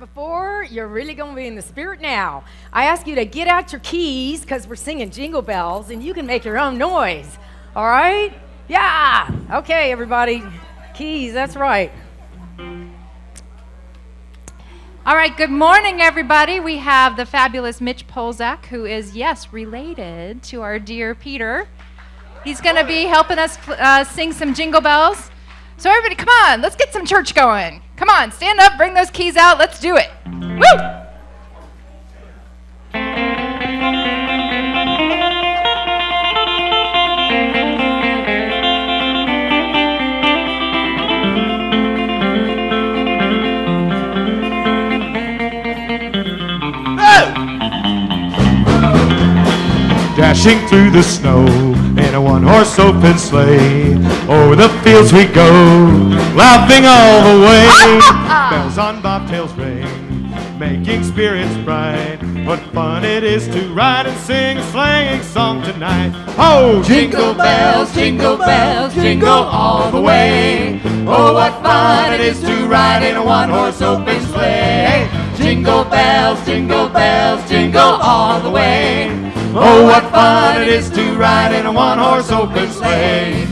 before, you're really going to be in the spirit now. I ask you to get out your keys because we're singing Jingle Bells and you can make your own noise. All right? Yeah. Okay, everybody. Keys, that's right. All right, good morning, everybody. We have the fabulous Mitch Polzak, who is, yes, related to our dear Peter. He's going to be helping us sing some Jingle Bells. So everybody, come on, let's get some church going. Come on, stand up, bring those keys out, let's do it. Woo! Dashing through the snow in a one-horse open sleigh, over the fields we go, laughing all the way. Bells on bobtails ring, making spirits bright. What fun it is to ride and sing a sleighing song tonight. Oh, jingle bells, jingle all the way. Oh, what fun it is to ride in a one-horse open sleigh. Jingle bells, jingle all the way. Oh, what fun it is to ride in a one-horse open sleigh.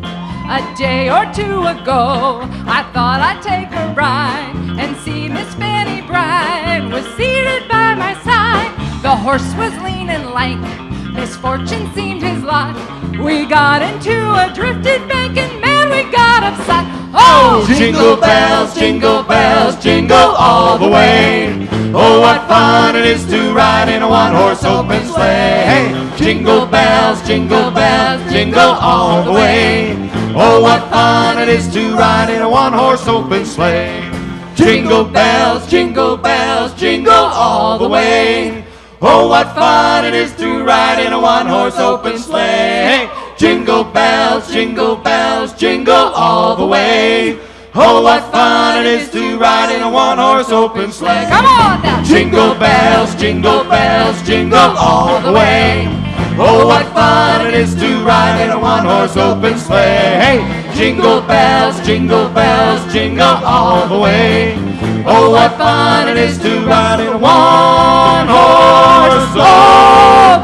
A day or two ago, I thought I'd take a ride and see Miss Fanny Bride was seated by my side. The horse was lean and lank, misfortune seemed his lot. We got into a drifted bank and man, we got upset. Oh, jingle bells, jingle all the way. Oh, what fun it is to ride in a one-horse open sleigh. Hey, jingle bells, jingle all the way. Oh, what fun it is to ride in a one-horse open sleigh. Jingle bells, jingle all the way. Oh, what fun it is to ride in a one-horse open sleigh. Jingle bells, jingle all the way. Oh, what fun it is to ride in a one-horse open sleigh. Come on now. Jingle bells, jingle all the way. Oh, what fun it is to ride in a one-horse open sleigh. Hey, jingle bells, jingle all the way. Oh, what fun it is to ride in a one-horse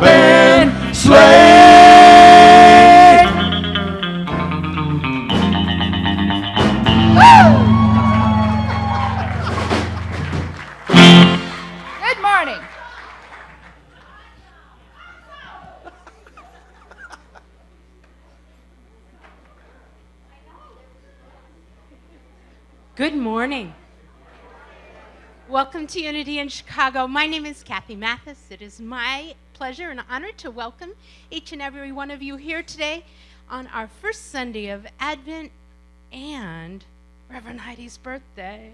open sleigh. Good morning. Good morning. Welcome to Unity in Chicago. My name is Kathy Mathis. It is my pleasure and honor to welcome each and every one of you here today on our first Sunday of Advent and Reverend Heidi's birthday.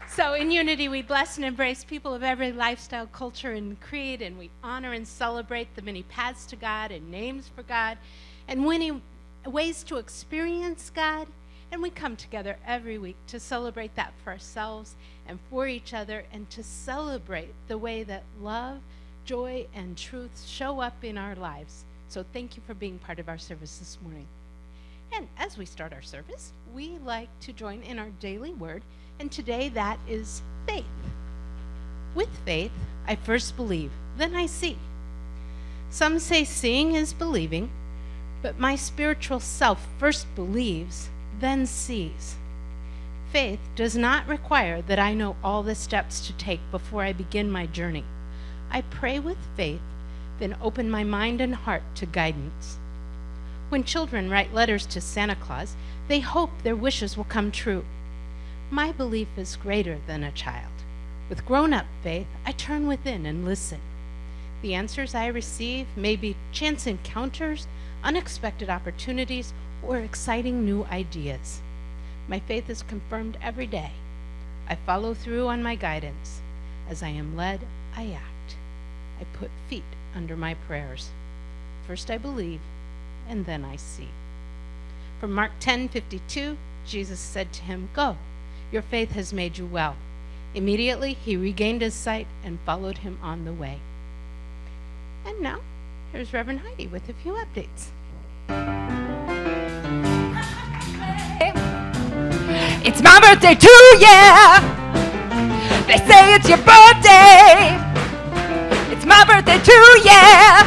So in Unity, we bless and embrace people of every lifestyle, culture, and creed, and we honor and celebrate the many paths to God and names for God and many ways to experience God. And we come together every week to celebrate that for ourselves and for each other, and to celebrate the way that love, joy, and truth show up in our lives. So thank you for being part of our service this morning. And as we start our service, we like to join in our daily word, and today that is faith. With faith, I first believe, then I see. Some say seeing is believing, but my spiritual self first believes, then sees. Faith does not require that I know all the steps to take before I begin my journey. I pray with faith, then open my mind and heart to guidance. When children write letters to Santa Claus, they hope their wishes will come true. My belief is greater than a child. With grown-up faith, I turn within and listen. The answers I receive may be chance encounters, unexpected opportunities, or exciting new ideas. My faith is confirmed every day. I follow through on my guidance. As I am led, I act. I put feet under my prayers. First I believe, and then I see. From Mark 10:52, Jesus said to him, "Go, your faith has made you well." Immediately he regained his sight and followed him on the way. And now, here's Reverend Heidi with a few updates. It's my birthday too, yeah. They say it's your birthday. It's my birthday too, yeah.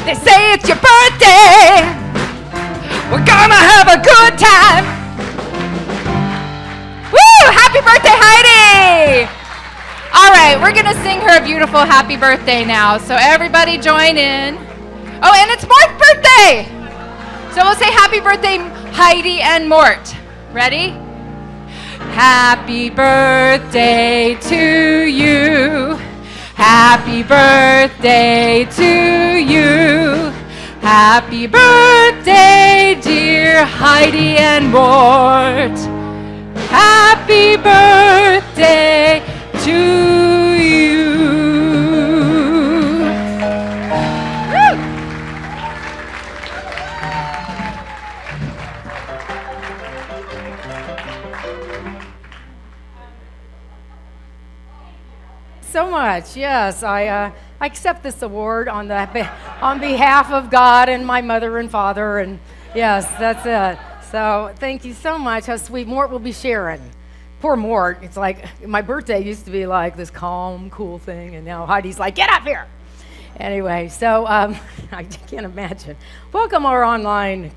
They say it's your birthday. We're gonna have a good time. Woo! Happy birthday, Heidi! All right, we're gonna sing her a beautiful happy birthday now. So everybody join in. Oh, and it's Mort's birthday. So we'll say happy birthday, Heidi and Mort. Ready? Happy birthday to you. Happy birthday to you. Happy birthday, dear Heidi and Mort. Happy birthday to you. Woo! So much, yes. I accept this award on behalf of God and my mother and father, and yes, that's it. So thank you so much. How sweet. Mort will be sharing. Poor Mort. It's like my birthday used to be like this calm, cool thing, and now Heidi's like, get up here. Anyway, so I can't imagine. Welcome our online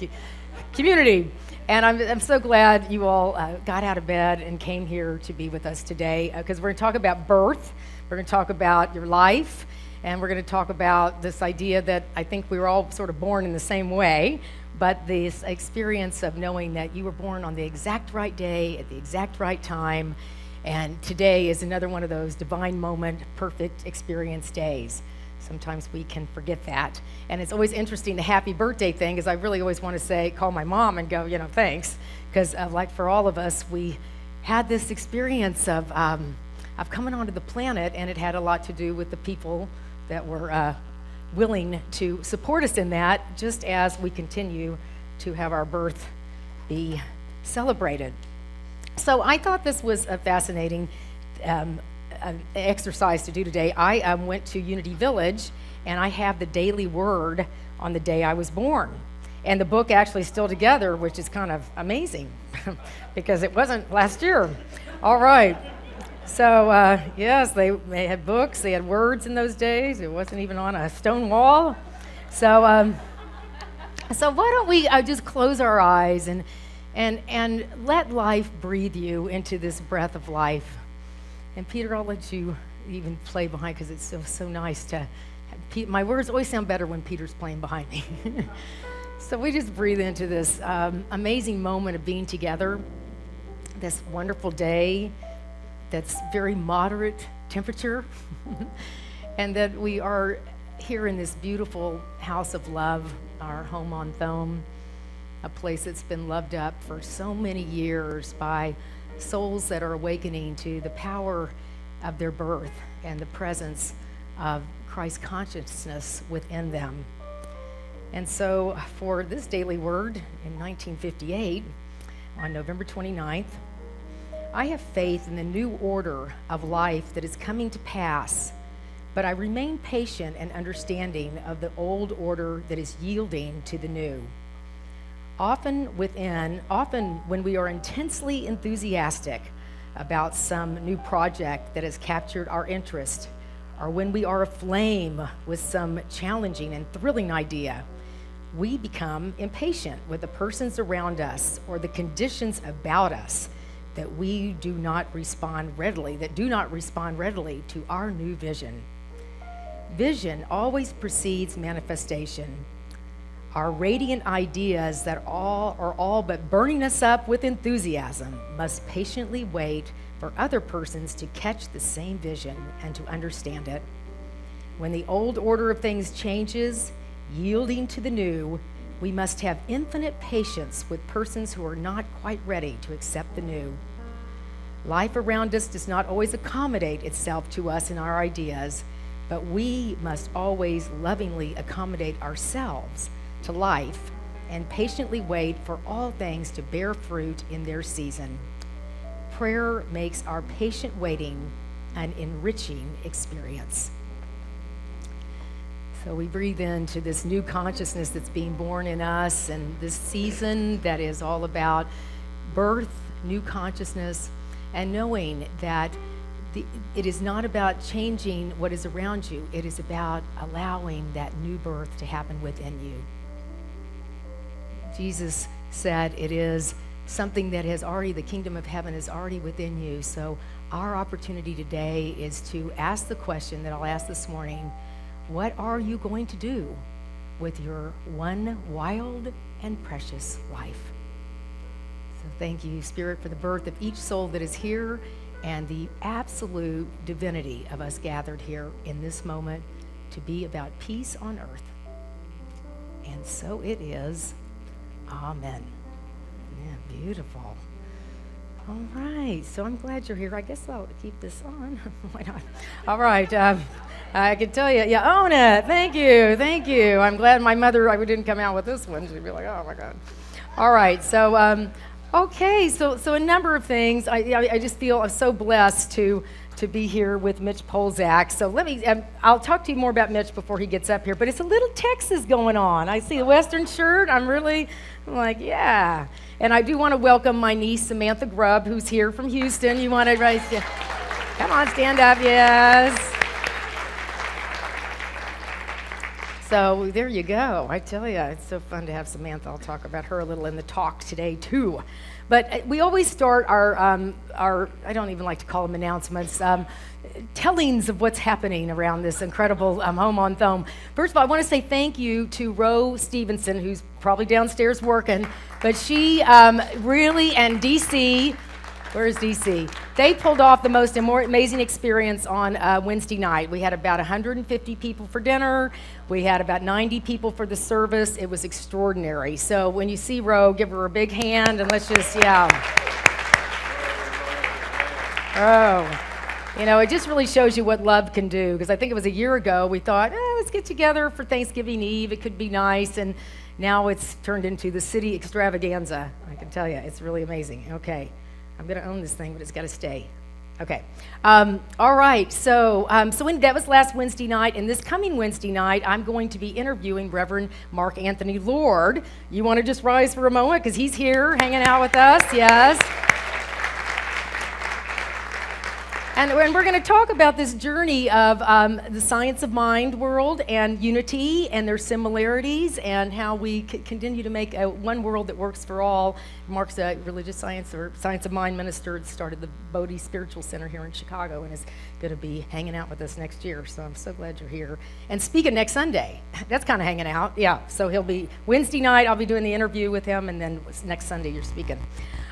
community. And I'm so glad you all got out of bed and came here to be with us today, because we're going to talk about birth. We're going to talk about your life, and we're going to talk about this idea that I think we were all sort of born in the same way, but this experience of knowing that you were born on the exact right day at the exact right time, and today is another one of those divine moment, perfect experience days. Sometimes we can forget that. And it's always interesting, the happy birthday thing, because I really always want to say, call my mom and go, thanks. Because like for all of us, we had this experience of coming onto the planet, and it had a lot to do with the people that were willing to support us in that, just as we continue to have our birth be celebrated. So I thought this was a fascinating exercise to do today. I went to Unity Village, and I have the daily word on the day I was born. And the book actually is still together, which is kind of amazing because it wasn't last year. All right. So, yes, they had books, they had words in those days. It wasn't even on a stone wall. So why don't we just close our eyes and let life breathe you into this breath of life. And Peter, I'll let you even play behind, because it's so nice to have my words always sound better when Peter's playing behind me. So we just breathe into this amazing moment of being together, this wonderful day that's very moderate temperature, and that we are here in this beautiful house of love, our home on Thome, a place that's been loved up for so many years by souls that are awakening to the power of their birth and the presence of Christ consciousness within them. And so for this daily word in 1958, on November 29th, I have faith in the new order of life that is coming to pass, but I remain patient and understanding of the old order that is yielding to the new. Often when we are intensely enthusiastic about some new project that has captured our interest, or when we are aflame with some challenging and thrilling idea, we become impatient with the persons around us or the conditions about us that do not respond readily to our new vision. Vision always precedes manifestation. Our radiant ideas that are all but burning us up with enthusiasm must patiently wait for other persons to catch the same vision and to understand it. When the old order of things changes, yielding to the new, we must have infinite patience with persons who are not quite ready to accept the new. Life around us does not always accommodate itself to us and our ideas, but we must always lovingly accommodate ourselves to life and patiently wait for all things to bear fruit in their season. Prayer makes our patient waiting an enriching experience. So we breathe into this new consciousness that's being born in us, and this season that is all about birth new consciousness, and knowing that it is not about changing what is around you. It is about allowing that new birth to happen within you. Jesus said it is something that has already, the kingdom of heaven is already within you. So our opportunity today is to ask the question that I'll ask this morning: what are you going to do with your one wild and precious life? So thank you, Spirit, for the birth of each soul that is here and the absolute divinity of us gathered here in this moment to be about peace on earth. And so it is. Amen. Yeah, beautiful. All right, so I'm glad you're here. I guess I'll keep this on. Why not? All right, I can tell you, own it. Thank you, thank you. I'm glad my mother, I didn't come out with this one. She'd be like, oh my God. All right, so, okay, so a number of things. I just feel I'm so blessed to be here with Mitch Polzak. So I'll talk to you more about Mitch before he gets up here, but it's a little Texas going on. I see the Western shirt. I'm like, yeah. And I do want to welcome my niece, Samantha Grubb, who's here from Houston. You want to raise, come on, stand up, yes. So there you go. I tell you, it's so fun to have Samantha. I'll talk about her a little in the talk today too. But we always start our I don't even like to call them announcements, tellings of what's happening around this incredible Home on Thome. First of all, I want to say thank you to Ro Stevenson, who's probably downstairs working, but she really, and DC, where's DC? They pulled off the most amazing experience on Wednesday night. We had about 150 people for dinner. We had about 90 people for the service. It was extraordinary. So when you see Ro, give her a big hand and let's just, it just really shows you what love can do. Because I think it was a year ago we thought, let's get together for Thanksgiving Eve. It could be nice. And now it's turned into the city extravaganza. I can tell you, it's really amazing. Okay. I'm going to own this thing, but it's got to stay. Okay. All right. So that was last Wednesday night, and this coming Wednesday night, I'm going to be interviewing Reverend Mark Anthony Lord. You want to just rise for a moment because he's here hanging out with us? Yes. And we're going to talk about this journey of the science of mind world and unity and their similarities and how we continue to make one world that works for all. Mark's a religious science or science of mind minister, started the Bodhi Spiritual Center here in Chicago and is going to be hanging out with us next year. So I'm so glad you're here. And speaking next Sunday, that's kind of hanging out. Yeah, so he'll be Wednesday night, I'll be doing the interview with him, and then next Sunday you're speaking.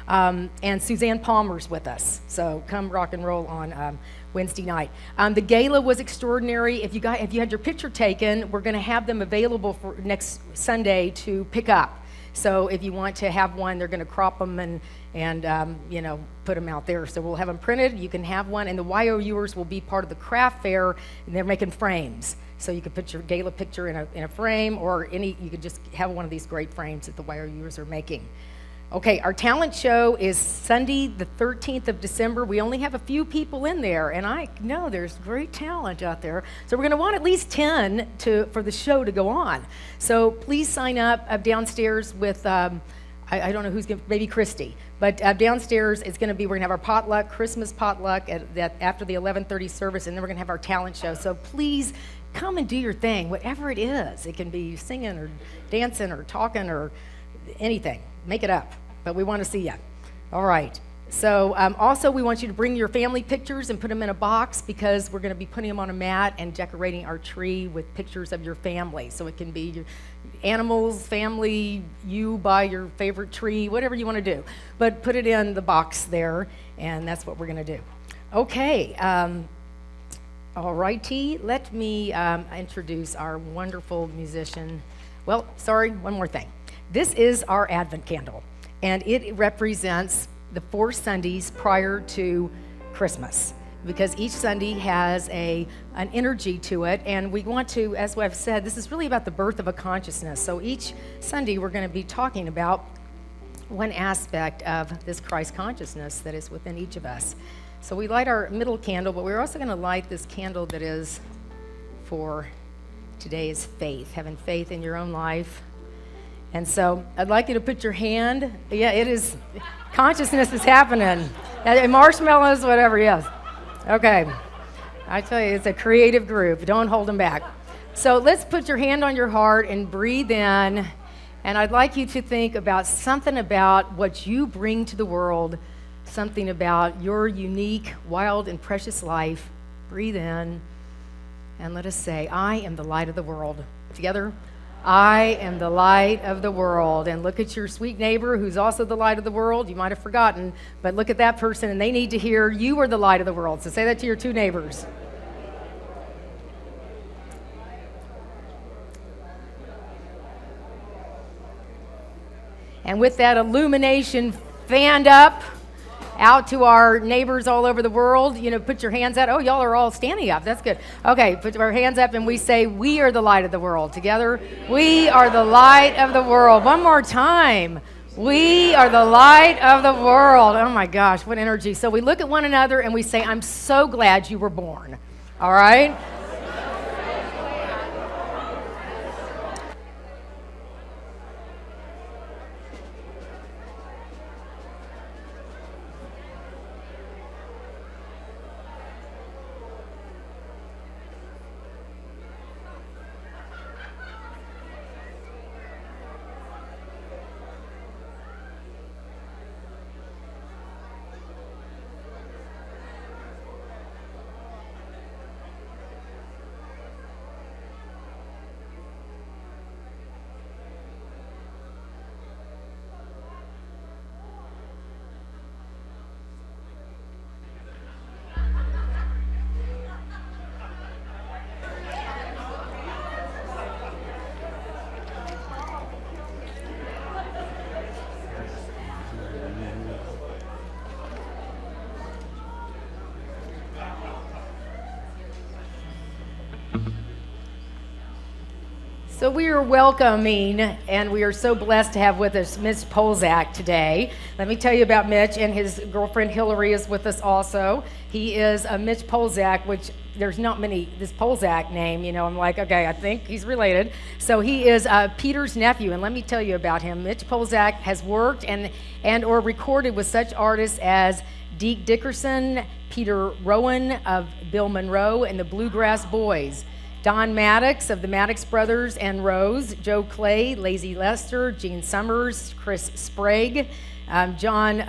And Suzanne Palmer's with us, so come rock and roll on Wednesday night. The gala was extraordinary. If you had your picture taken, we're going to have them available for next Sunday to pick up. So if you want to have one, they're going to crop them and put them out there. So we'll have them printed. You can have one, and the YOUers will be part of the craft fair, and they're making frames. So you could put your gala picture in a frame, or you could just have one of these great frames that the YOUers are making. Okay, our talent show is Sunday, the 13th of December. We only have a few people in there, and I know there's great talent out there. So we're going to want at least 10 for the show to go on. So please sign up downstairs with, I don't know who's going to, maybe Christy. But downstairs, we're going to have our potluck, Christmas potluck after the 11:30 service, and then we're going to have our talent show. So please come and do your thing, whatever it is. It can be singing or dancing or talking or anything. Make it up, but we want to see you. All right. So also we want you to bring your family pictures and put them in a box because we're going to be putting them on a mat and decorating our tree with pictures of your family. So it can be your animals, family, you by your favorite tree, whatever you want to do. But put it in the box there, and that's what we're going to do. Okay. All righty. Let me introduce our wonderful musician. Well, sorry, one more thing. This is our Advent candle, and it represents the 4 Sundays prior to Christmas, because each Sunday has an energy to it, and we want to, as I've said, this is really about the birth of a consciousness. So each Sunday we're going to be talking about one aspect of this Christ consciousness that is within each of us. So we light our middle candle, but we're also going to light this candle that is for today's faith, having faith in your own life. And so I'd like you to put your hand, yeah, it is, consciousness is happening. Marshmallows, whatever, yes. Okay. I tell you, it's a creative group. Don't hold them back. So let's put your hand on your heart and breathe in. And I'd like you to think about something about what you bring to the world, something about your unique, wild, and precious life. Breathe in. And let us say, I am the light of the world. Together, I am the light of the world. And look at your sweet neighbor who's also the light of the world. You might have forgotten, but look at that person and they need to hear you are the light of the world. So say that to your two neighbors. And with that illumination fanned up out to our neighbors all over the world, put your hands out. Oh, y'all are all standing up. That's good. Okay, put our hands up and we say, we are the light of the world. Together, we are the light of the world. One more time. We are the light of the world. Oh my gosh, what energy. So we look at one another and we say, I'm so glad you were born. All right? So we are welcoming, and we are so blessed to have with us Mitch Polzak today. Let me tell you about Mitch, and his girlfriend Hillary is with us also. He is a Mitch Polzak, which there's not many, this Polzak name, I'm like, okay, I think he's related. So he is Peter's nephew, and let me tell you about him. Mitch Polzak has worked and or recorded with such artists as Deke Dickerson, Peter Rowan of Bill Monroe, and the Bluegrass Boys. Don Maddox of the Maddox Brothers and Rose, Joe Clay, Lazy Lester, Gene Summers, Chris Sprague, John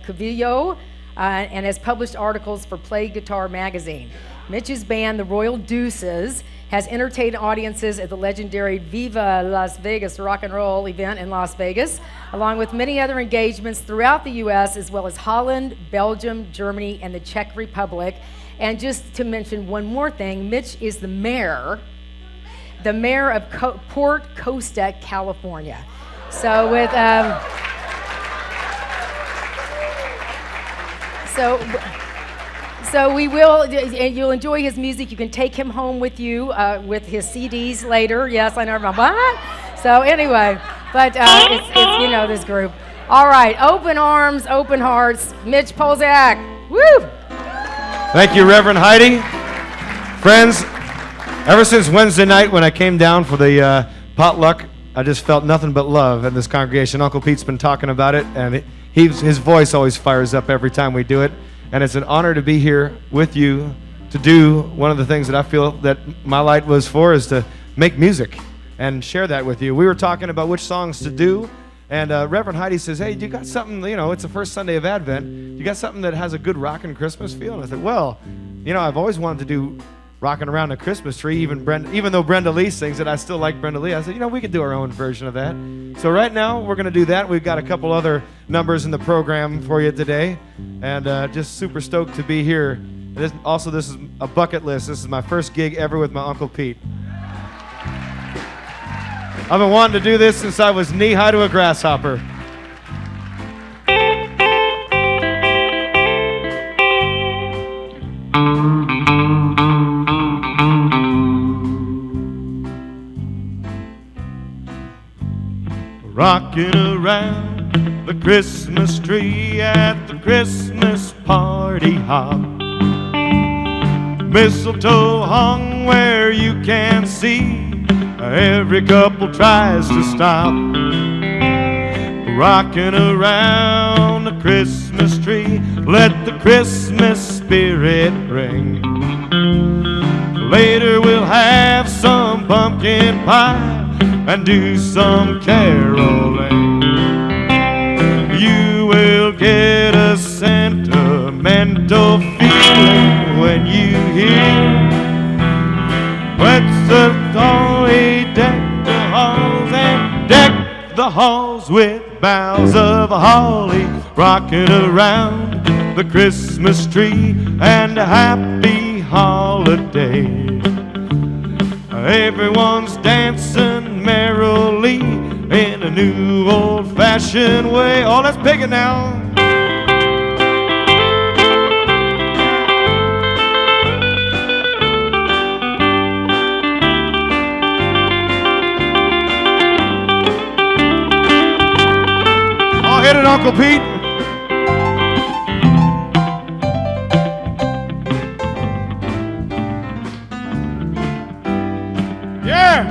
Cavillo, and has published articles for Play Guitar Magazine. Mitch's band, the Royal Deuces, has entertained audiences at the legendary Viva Las Vegas rock and roll event in Las Vegas, along with many other engagements throughout the U.S., as well as Holland, Belgium, Germany, and the Czech Republic. And just to mention one more thing, Mitch is the mayor of Port Costa, California. So with so we will, and you'll enjoy his music. You can take him home with you with his CDs later. Yes, I know about what. So anyway, but it's this group. All right, open arms, open hearts. Mitch Polzak, woo! Thank you, Reverend Heidi. Friends, ever since Wednesday night when I came down for the potluck, I just felt nothing but love in this congregation. Uncle Pete's been talking about it, and his voice always fires up every time we do it. And it's an honor to be here with you to do one of the things that I feel that my light was for is to make music and share that with you. We were talking about which songs to do. And Reverend Heidi says, hey, you got something, it's the first Sunday of Advent. You got something that has a good rockin' Christmas feel? And I said, well, I've always wanted to do rocking around a Christmas tree. Even though Brenda Lee sings it, I still like Brenda Lee. I said, we could do our own version of that. So right now, we're going to do that. We've got a couple other numbers in the program for you today. And just super stoked to be here. This is a bucket list. This is my first gig ever with my Uncle Pete. I've been wanting to do this since I was knee-high to a grasshopper. Rocking around the Christmas tree at the Christmas party hop. Mistletoe hung where you can see. Every couple tries to stop. rocking around the Christmas tree. Let the Christmas spirit ring. Later we'll have some pumpkin pie and do some caroling. You will get a sentimental feeling when you hear Quetzalcoatl deck the halls and deck the halls with boughs of holly, rocking around the Christmas tree, and a happy holiday. Everyone's dancing merrily in a new old-fashioned way. Oh, let's pick it now. Oh, hit it, Uncle Pete. Yeah.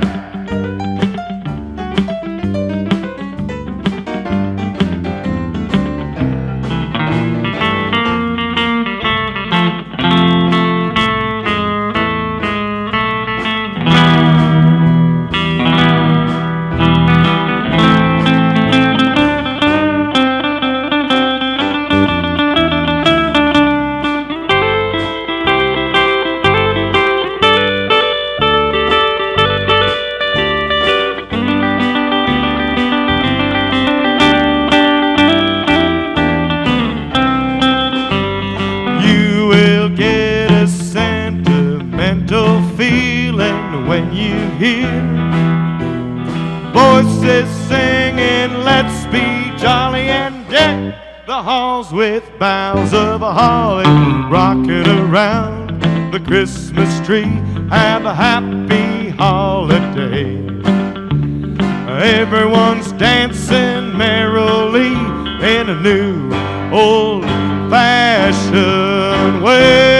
Feeling when you hear voices singing, let's be jolly, and deck the halls with boughs of holly, rocking around the Christmas tree. Have a happy holiday. Everyone's dancing merrily in a new old-fashioned way.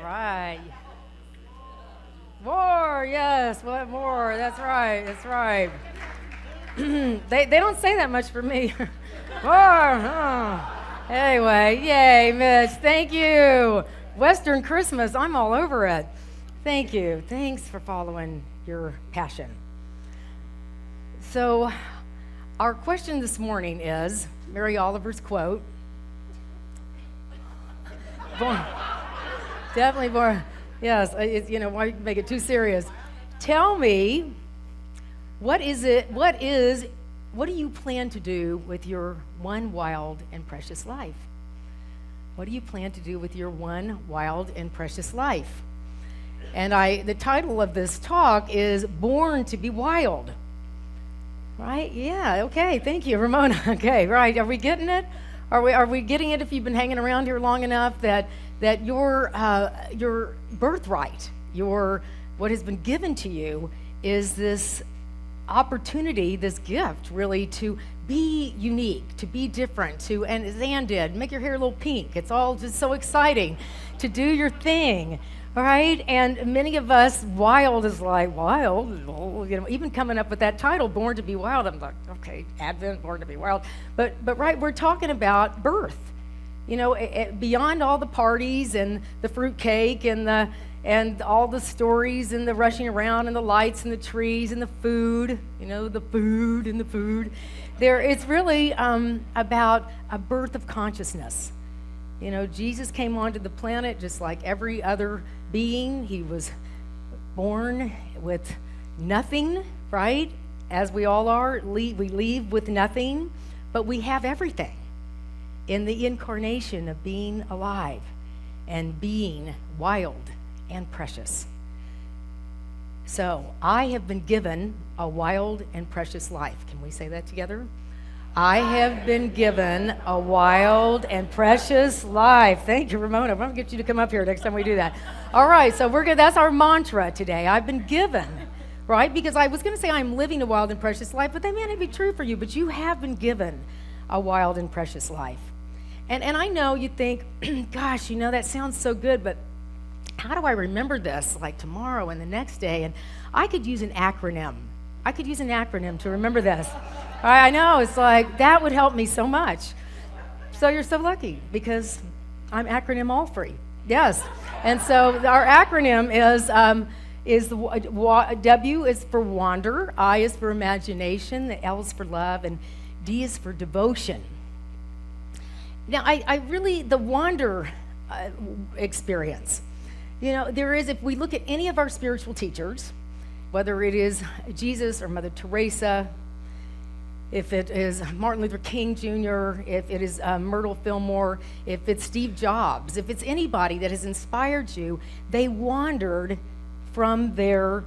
Right. More, yes, what more? That's right, that's right. they don't say that much for me. More, oh. Anyway, yay, Mitch, thank you. Western Christmas, I'm all over it. Thank you. Thanks for following your passion. So, our question this morning is Mary Oliver's quote. Definitely more. Yes, why make it too serious? Tell me, what do you plan to do with your one wild and precious life? What do you plan to do with your one wild and precious life? And the title of this talk is Born to be Wild. Right? Yeah, okay, thank you, Ramona. Okay, right, are we getting it? Are we getting it if you've been hanging around here long enough that your birthright, what has been given to you is this opportunity, this gift really to be unique, to be different, and as Ann did, make your hair a little pink. It's all just so exciting to do your thing, all right? And many of us, wild is like, wild? Well, even coming up with that title, Born to be Wild, I'm like, okay, Advent, Born to be Wild. But right, we're talking about birth. Beyond all the parties and the fruitcake and all the stories and the rushing around and the lights and the trees and the food, the food. It's really about a birth of consciousness. Jesus came onto the planet just like every other being. He was born with nothing, right? As we all are, we leave with nothing, but we have everything in the incarnation of being alive and being wild and precious. So I have been given a wild and precious life. Can we say that together? I have been given a wild and precious life. Thank you, Ramona. I'm going to get you to come up here next time we do that. All right, so that's our mantra today. I've been given, right? Because I was going to say I'm living a wild and precious life, but that may not be true for you, but you have been given a wild and precious life. And I know you think, gosh, that sounds so good, but how do I remember this, like tomorrow and the next day? And I could use an acronym. I could use an acronym to remember this. I know, it's like, that would help me so much. So you're so lucky, because I'm acronym all free. Yes. And so our acronym is W is for wander, I is for imagination, the L is for love, and D is for devotion. Now, I really, the wander experience, there is, if we look at any of our spiritual teachers, whether it is Jesus or Mother Teresa, if it is Martin Luther King Jr., if it is Myrtle Fillmore, if it's Steve Jobs, if it's anybody that has inspired you, they wandered from their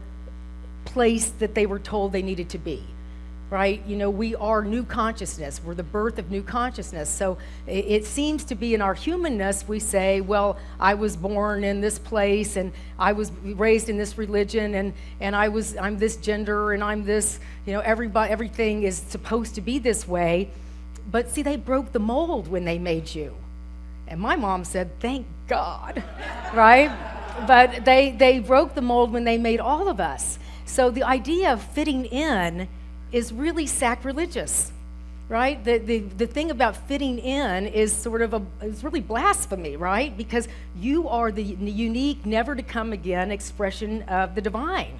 place that they were told they needed to be, right? We are new consciousness. We're the birth of new consciousness. So it seems to be in our humanness, we say, well, I was born in this place, and I was raised in this religion, and I'm this gender, and I'm this, everything is supposed to be this way. But see, they broke the mold when they made you. And my mom said, thank God, right? But they broke the mold when they made all of us. So the idea of fitting in is really sacrilegious, right? The thing about fitting in is sort of is really blasphemy, right? Because you are the unique, never to come again expression of the divine.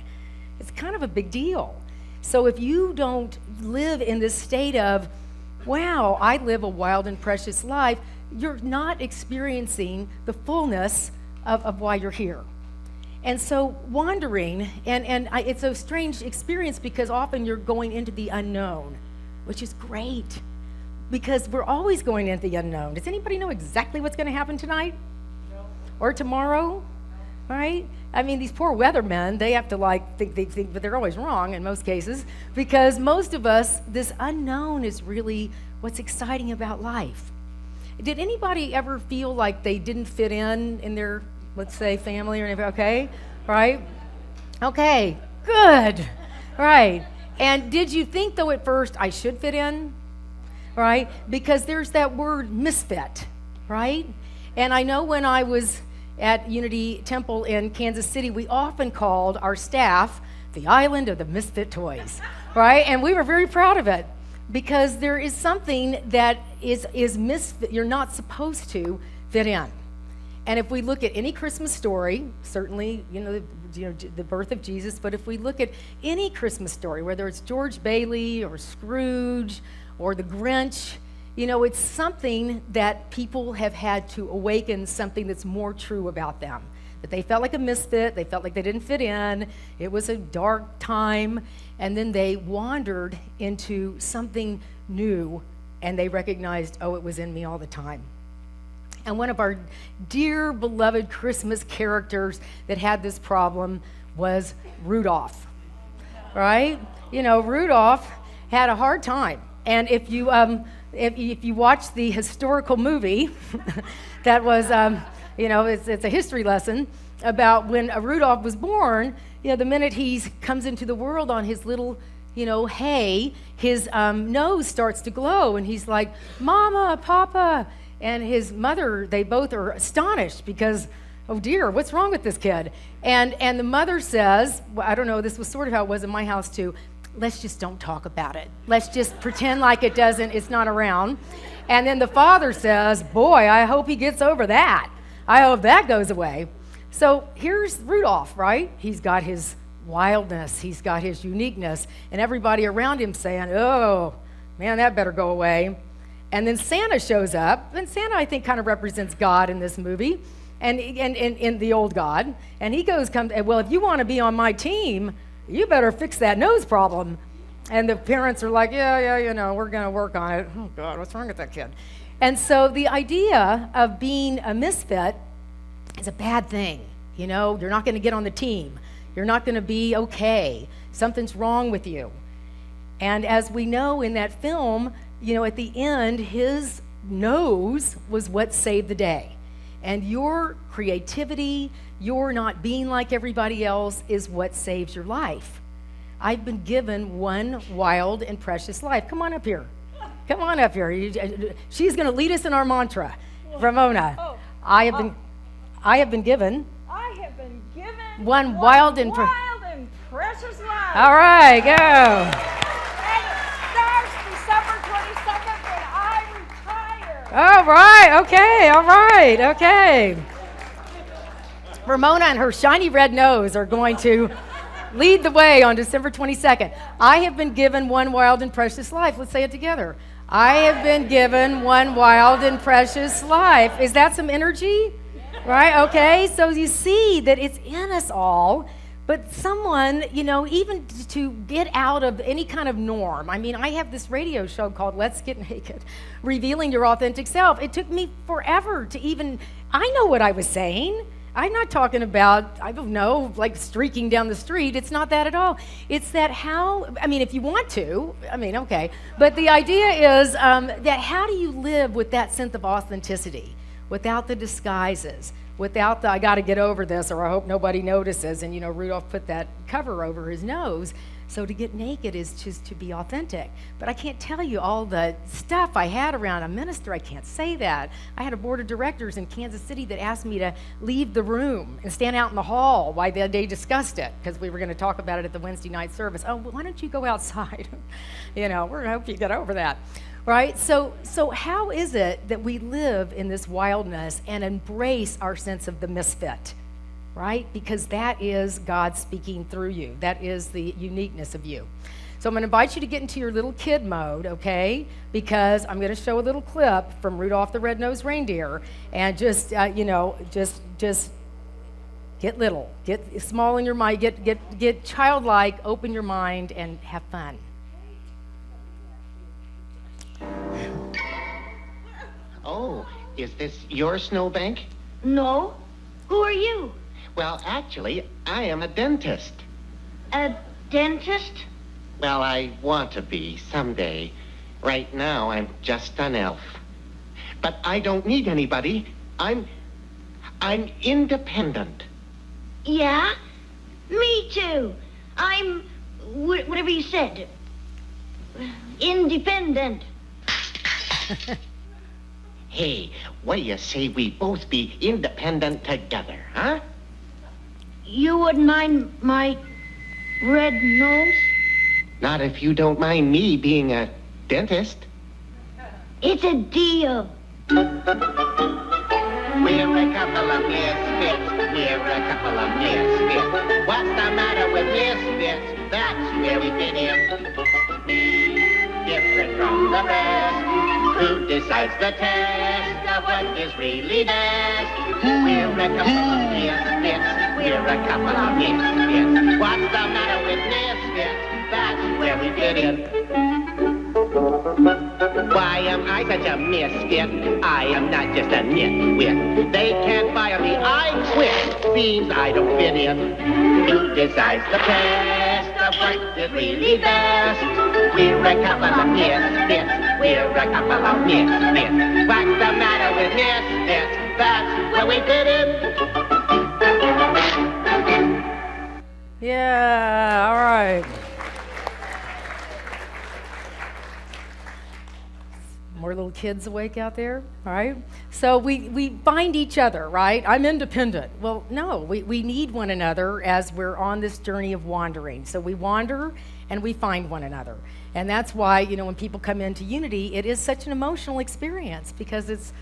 It's kind of a big deal. So if you don't live in this state of, wow, I live a wild and precious life, you're not experiencing the fullness of why you're here. And so wandering, it's a strange experience, because often you're going into the unknown, which is great, because we're always going into the unknown. Does anybody know exactly what's going to happen tonight? No. Or tomorrow? Right? I mean, these poor weathermen, they have to think, but they're always wrong in most cases, because most of us, this unknown is really what's exciting about life. Did anybody ever feel like they didn't fit in their, let's say, family or anything? Okay, right? Okay, good, right. And did you think, though, at first, I should fit in, right? Because there's that word misfit, right? And I know when I was at Unity Temple in Kansas City, we often called our staff the island of the misfit toys, right? And we were very proud of it, because there is something that is misfit. You're not supposed to fit in. And if we look at any Christmas story, certainly, the birth of Jesus, but if we look at any Christmas story, whether it's George Bailey or Scrooge or the Grinch, it's something that people have had to awaken something that's more true about them. That they felt like a misfit, they felt like they didn't fit in, it was a dark time, and then they wandered into something new, and they recognized, oh, it was in me all the time. And one of our dear, beloved Christmas characters that had this problem was Rudolph, right? Rudolph had a hard time. And if you watch the historical movie, that was, it's a history lesson about when Rudolph was born. The minute he comes into the world on his little, hay, his nose starts to glow, and he's like, Mama, Papa. And his mother, they both are astonished because, oh dear, what's wrong with this kid? And the mother says, well, I don't know, this was sort of how it was in my house too, let's just don't talk about it. Let's just pretend like it's not around. And then the father says, boy, I hope he gets over that. I hope that goes away. So here's Rudolph, right? He's got his wildness, he's got his uniqueness, and everybody around him saying, oh, man, that better go away. And then Santa shows up, and Santa, I think, kind of represents God in this movie, and in the old God. And he comes, well, if you want to be on my team, you better fix that nose problem. And the parents are like, yeah, we're going to work on it. Oh, God, what's wrong with that kid? And so the idea of being a misfit is a bad thing. You're not going to get on the team. You're not going to be okay. Something's wrong with you. And as we know in that film, at the end, his nose was what saved the day. And your creativity, your not being like everybody else is what saves your life. I've been given one wild and precious life. Come on up here. Come on up here. She's going to lead us in our mantra. Ramona, I have been given I have been given one wild and precious life. All right, go. And it starts December 22nd when I retire. All right, okay. Ramona and her shiny red nose are going to lead the way on December 22nd. I have been given one wild and precious life. Let's say it together. I have been given one wild and precious life. Is that some energy? Right, okay. So you see that it's in us all. But someone, even to get out of any kind of norm. I mean, I have this radio show called Let's Get Naked, revealing your authentic self. It took me forever to I know what I was saying. I'm not talking about, I don't know, like streaking down the street. It's not that at all. It's that if you want to, okay. But the idea is that how do you live with that sense of authenticity, without the disguises, without the, I got to get over this or I hope nobody notices. And, Rudolph put that cover over his nose. So to get naked is just to be authentic. But I can't tell you all the stuff I had around a minister. I can't say that. I had a board of directors in Kansas City that asked me to leave the room and stand out in the hall while they discussed it, because we were going to talk about it at the Wednesday night service. Oh, well, why don't you go outside? We're going to hope you get over that. Right? So how is it that we live in this wildness and embrace our sense of the misfit? Right? Because that is God speaking through you. That is the uniqueness of you. So I'm going to invite you to get into your little kid mode, okay? Because I'm going to show a little clip from Rudolph the Red-Nosed Reindeer, and just get little, get small in your mind, get childlike, open your mind, and have fun. Oh, is this your snowbank? No. Who are you? Well, actually, I am a dentist. A dentist? Well, I want to be someday. Right now, I'm just an elf. But I don't need anybody. I'm independent. Yeah? Me too. I'm whatever you said. Independent. Hey, what do you say we both be independent together, huh? You wouldn't mind my red nose? Not if you don't mind me being a dentist. It's a deal. We're a couple of misfits. We're a couple of misfits. What's the matter with misfits? That's where we fit in. Different from the rest. Who decides the test of what is really best? We're a couple of misfits. We're a couple of misfits. What's the matter with misfits? That's where we fit in. Why am I such a misfit? I am not just a nitwit. They can't fire me, I quit. Seems I don't fit in. Who decides the test of what is really best? We're a couple of misfits. We're a couple of misfits. What's the matter with misfits? That's where we fit in. Yeah, all right. More little kids awake out there, all right? So we find each other, right? I'm independent. Well, no, we need one another as we're on this journey of wandering. So we wander and we find one another. And that's why, when people come into Unity, it is such an emotional experience, because it's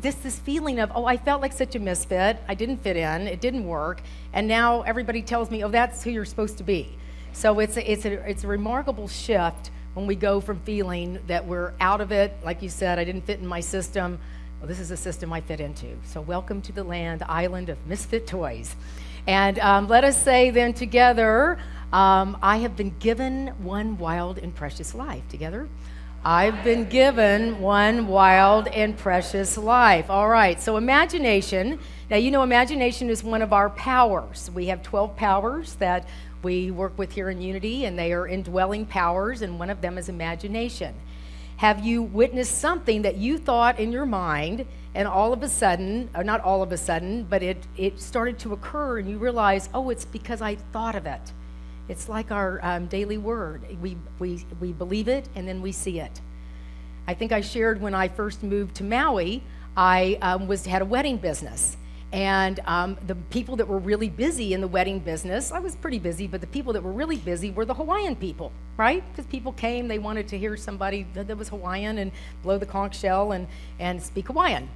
just this feeling of, I felt like such a misfit. I didn't fit in. It didn't work. And now everybody tells me, that's who you're supposed to be. So it's a remarkable shift when we go from feeling that we're out of it, like you said, I didn't fit in my system. Well, this is a system I fit into. So welcome to the island of misfit toys. And let us say then together, I have been given one wild and precious life. Together? I've been given one wild and precious life. All right, so imagination. Now, imagination is one of our powers. We have 12 powers that we work with here in Unity, and they are indwelling powers, and one of them is imagination. Have you witnessed something that you thought in your mind, and all of a sudden, or not all of a sudden, but it started to occur, and you realize, oh, it's because I thought of it. It's like our daily word. We believe it, and then we see it. I think I shared when I first moved to Maui, I had a wedding business. And the people that were really busy in the wedding business, I was pretty busy, but the people that were really busy were the Hawaiian people, right? Because people came, they wanted to hear somebody that was Hawaiian and blow the conch shell and speak Hawaiian.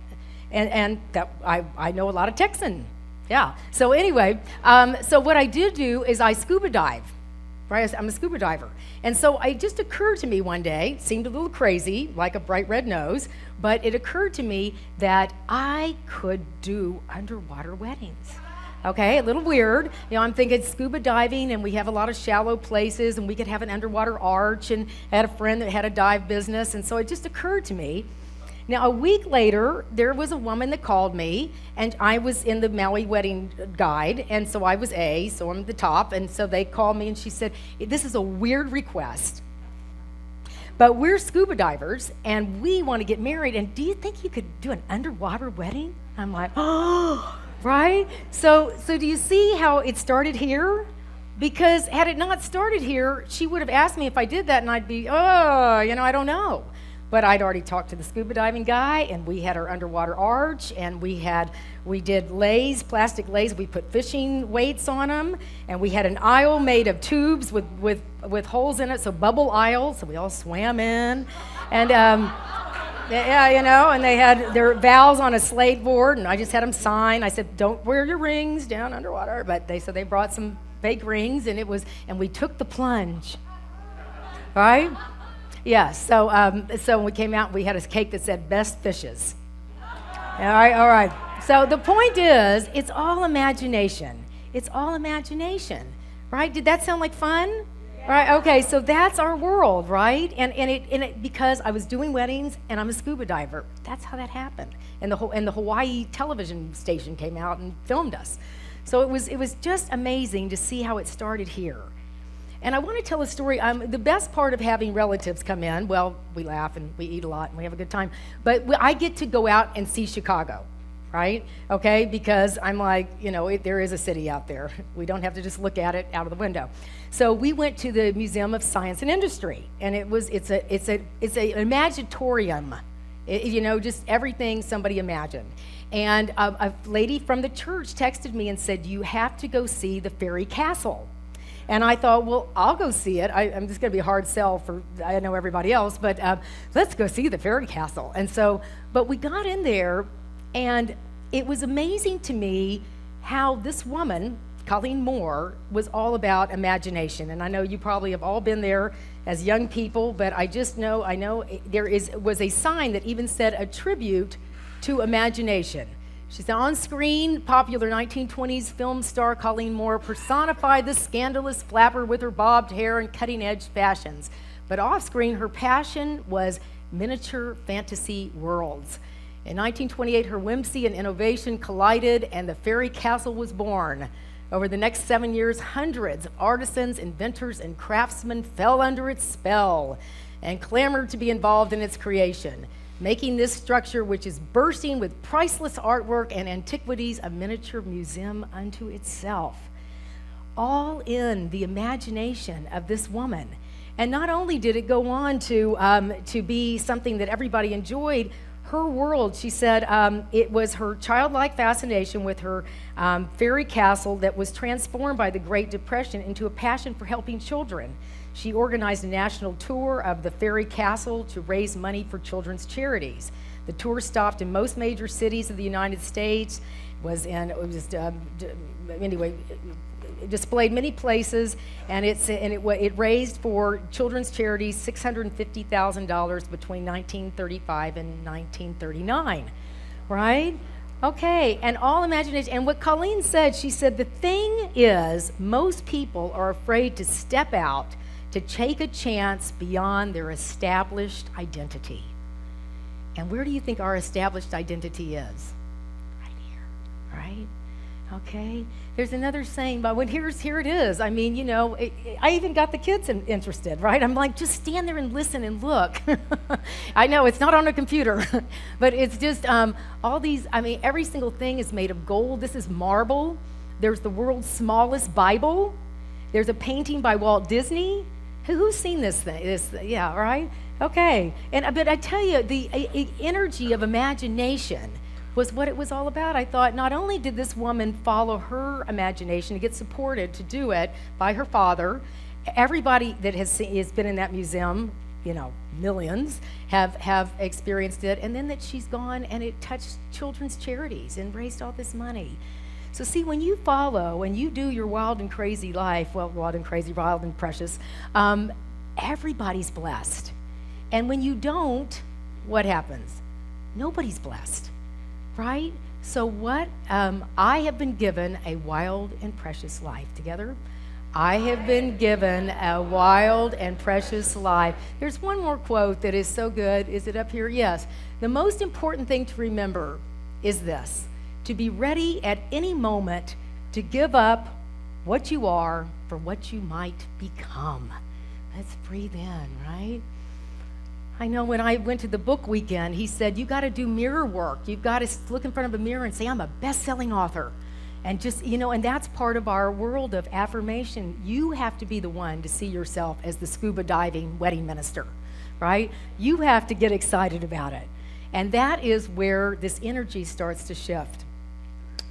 And that I know a lot of Texan, yeah. So anyway, so what I did do is I scuba dive, right? I'm a scuba diver. And so it just occurred to me one day, it seemed a little crazy, like a bright red nose, but it occurred to me that I could do underwater weddings. Okay, a little weird. You know, I'm thinking scuba diving, and we have a lot of shallow places, and we could have an underwater arch, and I had a friend that had a dive business, and so it just occurred to me. Now, a week later, there was a woman that called me, and I was in the Maui wedding guide, and so I was A, so I'm the top, and so they called me, and she said, this is a weird request, but we're scuba divers, and we want to get married, and do you think you could do an underwater wedding? I'm like, oh, right? So do you see how it started here? Because had it not started here, she would have asked me if I did that, and I'd be, I don't know. But I'd already talked to the scuba diving guy, and we had our underwater arch, and we did lays, plastic lays. We put fishing weights on them, and we had an aisle made of tubes with holes in it, so bubble aisles. So we all swam in, and and they had their vows on a slate board, and I just had them sign. I said, "Don't wear your rings down underwater," but they brought some fake rings, and we took the plunge, right? Yeah, so when we came out, we had a cake that said best fishes. All right. So the point is, it's all imagination. It's all imagination, right? Did that sound like fun? Yeah. Right, okay, so that's our world, right? And it because I was doing weddings and I'm a scuba diver, that's how that happened. And the Hawaii television station came out and filmed us. So it was just amazing to see how it started here. And I want to tell a story. The best part of having relatives come in, well, we laugh and we eat a lot and we have a good time, but I get to go out and see Chicago, right? Okay, because I'm like, there is a city out there. We don't have to just look at it out of the window. So we went to the Museum of Science and Industry, and it's a imaginatorium, just everything somebody imagined. And a lady from the church texted me and said, you have to go see the Fairy Castle. And I thought, well, I'll go see it. I'm just going to be a hard sell for, I know everybody else, but let's go see the Fairy Castle. And so, but we got in there, and it was amazing to me how this woman, Colleen Moore, was all about imagination. And I know you probably have all been there as young people, but I know there was a sign that even said a tribute to imagination. She said, on screen, popular 1920s film star Colleen Moore personified the scandalous flapper with her bobbed hair and cutting-edge fashions. But off screen, her passion was miniature fantasy worlds. In 1928, her whimsy and innovation collided, and the Fairy Castle was born. Over the next 7 years, hundreds of artisans, inventors, and craftsmen fell under its spell and clamored to be involved in its creation, making this structure, which is bursting with priceless artwork and antiquities, a miniature museum unto itself. All in the imagination of this woman. And not only did it go on to be something that everybody enjoyed, her world, she said, it was her childlike fascination with her fairy castle that was transformed by the Great Depression into a passion for helping children. She organized a national tour of the Fairy Castle to raise money for children's charities. The tour stopped in most major cities of the United States, it displayed many places, and it raised for children's charities $650,000 between 1935 and 1939, right? Okay, and all imagination. And what Colleen said, she said, the thing is, most people are afraid to step out to take a chance beyond their established identity. And where do you think our established identity is? Right here, right? Okay, there's another saying, but here it is. I mean, I even got the kids interested, right? I'm like, just stand there and listen and look. I know it's not on a computer, but it's just all these. I mean, every single thing is made of gold. This is marble. There's the world's smallest Bible. There's a painting by Walt Disney. Who's seen this thing? Yeah, right. Okay, but I tell you, the energy of imagination was what it was all about. I thought not only did this woman follow her imagination and get supported to do it by her father, everybody that has been in that museum, millions, have experienced it, and then that she's gone and it touched children's charities and raised all this money. So see, when you follow and you do your wild and crazy life, wild and precious, everybody's blessed. And when you don't, what happens? Nobody's blessed. Right? So I have been given a wild and precious life. Together? I have been given a wild and precious life. There's one more quote that is so good. Is it up here? Yes. The most important thing to remember is this: to be ready at any moment to give up what you are for what you might become. Let's breathe in, right? I know when I went to the book weekend, he said, you got to do mirror work. You've got to look in front of a mirror and say, I'm a best-selling author. And just, and that's part of our world of affirmation. You have to be the one to see yourself as the scuba diving wedding minister, right? You have to get excited about it. And that is where this energy starts to shift.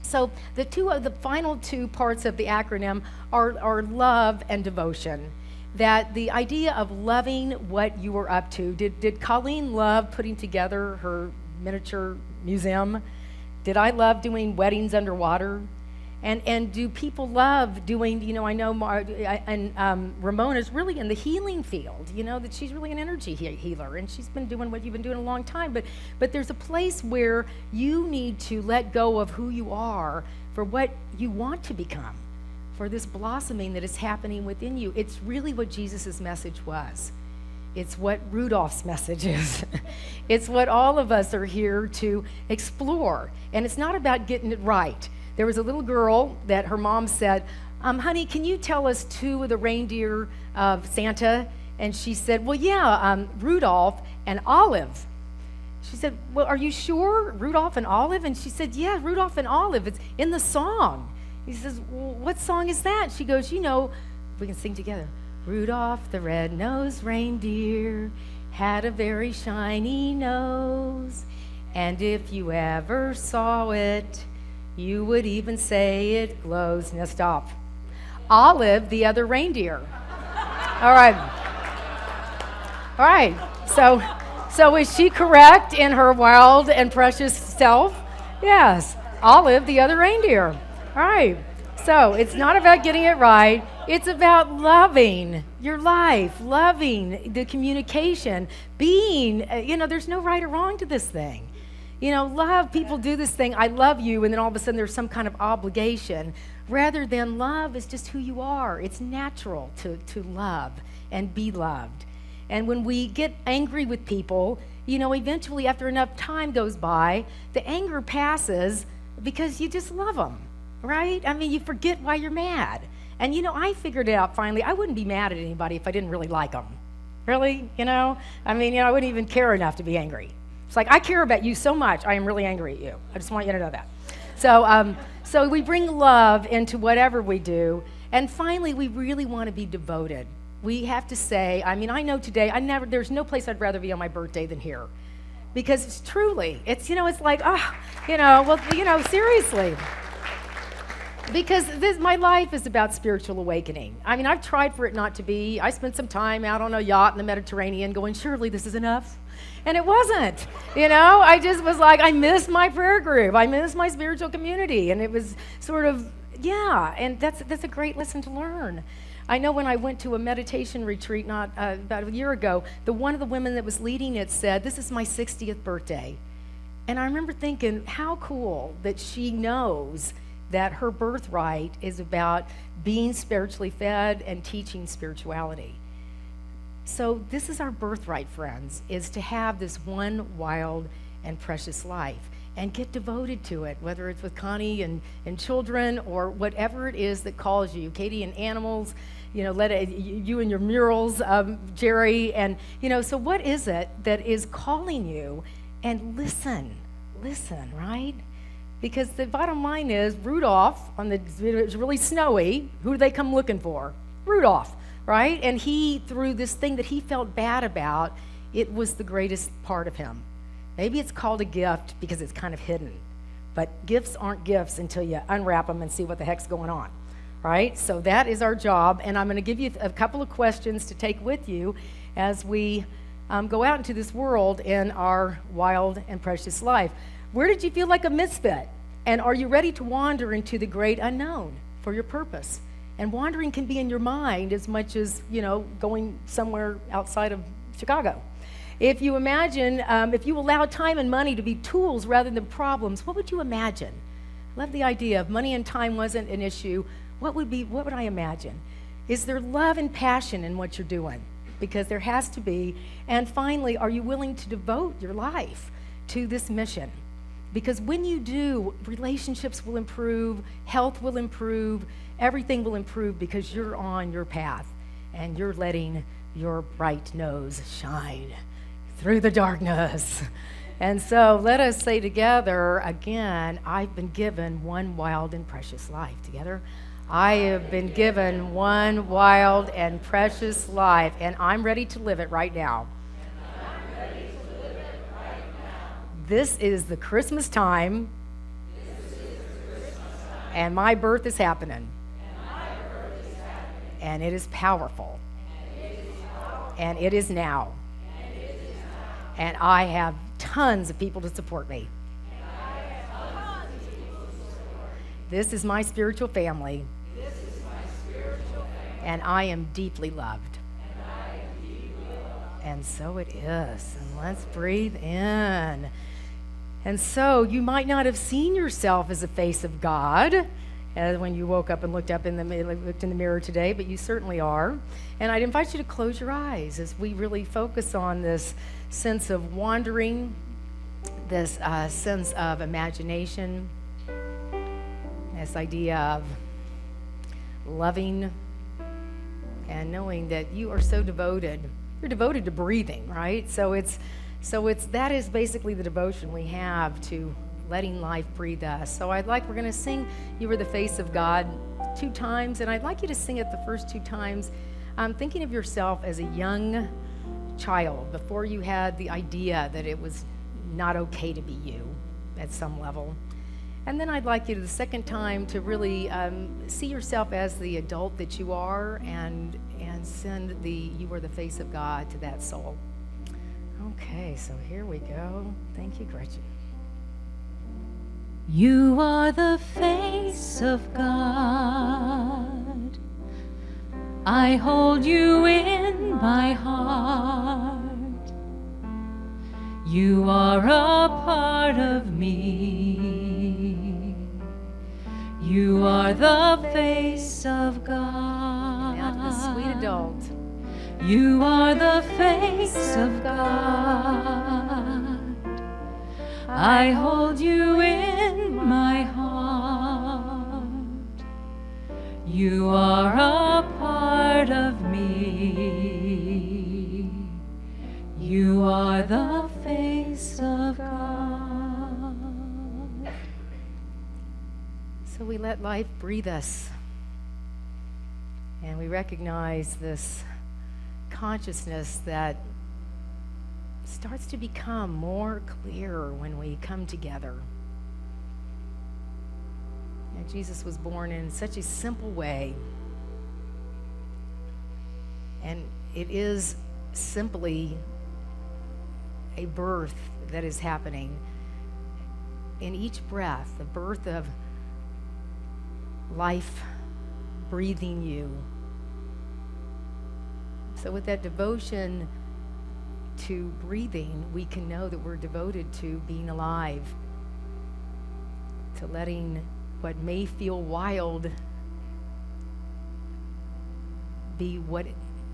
So the final two parts of the acronym are love and devotion. That the idea of loving what you were up to. Did Colleen love putting together her miniature museum? Did I love doing weddings underwater? And do people love doing, I know Ramona's really in the healing field, that she's really an energy healer, and she's been doing what you've been doing a long time, but there's a place where you need to let go of who you are for what you want to become, for this blossoming that is happening within you. It's really what Jesus' message was. It's what Rudolph's message is. It's what all of us are here to explore. And it's not about getting it right. There was a little girl that her mom said, honey, can you tell us two of the reindeer of Santa? And she said, well, yeah, Rudolph and Olive. She said, well, are you sure? Rudolph and Olive? And she said, yeah, Rudolph and Olive. It's in the song. He says, well, what song is that? She goes, we can sing together. Rudolph the red-nosed reindeer had a very shiny nose, and if you ever saw it, you would even say it glows. Now stop. Olive, the other reindeer. All right. So is she correct in her wild and precious self? Yes. Olive, the other reindeer. All right. So it's not about getting it right. It's about loving your life, loving the communication, being, there's no right or wrong to this thing. Love, people do this thing, I love you, and then all of a sudden there's some kind of obligation, rather than love is just who you are. It's natural to love and be loved. And when we get angry with people, eventually after enough time goes by, the anger passes because you just love them, right? I mean, you forget why you're mad. And I figured it out finally. I wouldn't be mad at anybody if I didn't really like them. Really, I wouldn't even care enough to be angry. It's like, I care about you so much, I am really angry at you. I just want you to know that. So we bring love into whatever we do. And finally, we really want to be devoted. We have to say, I know today, there's no place I'd rather be on my birthday than here. Because it's truly, it's like, seriously. Because my life is about spiritual awakening. I've tried for it not to be. I spent some time out on a yacht in the Mediterranean going, surely this is enough. And it wasn't. I just was like, I miss my prayer group. I miss my spiritual community. And it was sort of, and that's a great lesson to learn. I know when I went to a meditation retreat about a year ago, one of the women that was leading it said, this is my 60th birthday. And I remember thinking, how cool that she knows that her birthright is about being spiritually fed and teaching spirituality. So this is our birthright, friends, is to have this one wild and precious life. and get devoted to it, whether it's with Connie and children or whatever it is that calls you. Katie and animals, you and your murals, Jerry. And, so what is it that is calling you? And listen, right? Because the bottom line is Rudolph, it was really snowy. Who do they come looking for? Rudolph, right? And he, through this thing that he felt bad about, it was the greatest part of him. Maybe it's called a gift because it's kind of hidden. But gifts aren't gifts until you unwrap them and see what the heck's going on, right? So that is our job. And I'm going to give you a couple of questions to take with you as we go out into this world in our wild and precious life. Where did you feel like a misfit? And are you ready to wander into the great unknown for your purpose? And wandering can be in your mind as much as, going somewhere outside of Chicago. If you imagine, if you allow time and money to be tools rather than problems, what would you imagine? I love the idea. If money and time wasn't an issue, what would I imagine? Is there love and passion in what you're doing? Because there has to be. And finally, are you willing to devote your life to this mission? Because when you do, relationships will improve, health will improve, everything will improve because you're on your path and you're letting your bright nose shine through the darkness. And so let us say together again, I've been given one wild and precious life. Together, I have been given one wild and precious life, and I'm ready to live it right now. This is the Christmas time, and my birth is happening. And it is powerful. And it is now. And I have tons of people to support me. This is my spiritual family. And I am deeply loved. And so it is. And let's breathe in. And so you might not have seen yourself as a face of God when you woke up and looked in the mirror today, but you certainly are. And I'd invite you to close your eyes as we really focus on this sense of wandering, this sense of imagination, this idea of loving and knowing that you are so devoted. You're devoted to breathing, right? So that is basically the devotion we have to letting life breathe us. So we're going to sing You Were the Face of God 2 times, and I'd like you to sing it the first 2 times, thinking of yourself as a young child before you had the idea that it was not okay to be you at some level. And then I'd like you to the second time to really see yourself as the adult that you are and send You Were the Face of God to that soul. Okay, so here we go. Thank you, Gretchen. You are the face of God. I hold you in my heart. You are a part of me. You are the face of God. Now to the sweet adult. You are the face of God. I hold you in my heart. You are a part of me. You are the face of God. So we let life breathe us. And we recognize this consciousness that starts to become more clear when we come together. And Jesus was born in such a simple way. And it is simply a birth that is happening in each breath, the birth of life breathing you. So with that devotion to breathing, we can know that we're devoted to being alive, to letting what may feel wild be what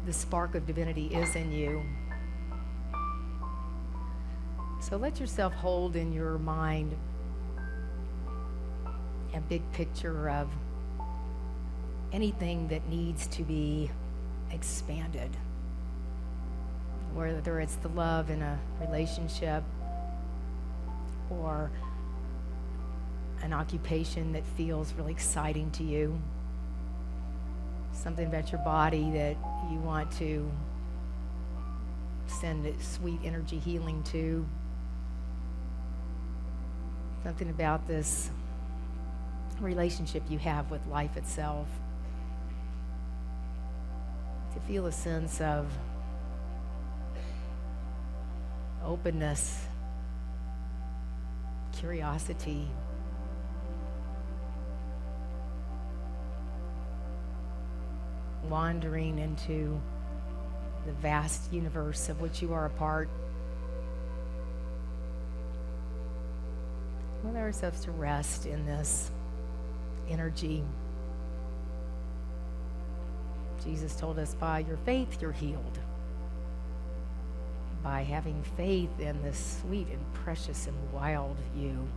the spark of divinity is in you. So let yourself hold in your mind a big picture of anything that needs to be expanded. Whether it's the love in a relationship or an occupation that feels really exciting to you, something about your body that you want to send sweet energy healing to, something about this relationship you have with life itself, to feel a sense of openness, curiosity, wandering into the vast universe of which you are a part. Allow ourselves to rest in this energy. Jesus told us, by your faith you're healed. By having faith in this sweet and precious and wild you.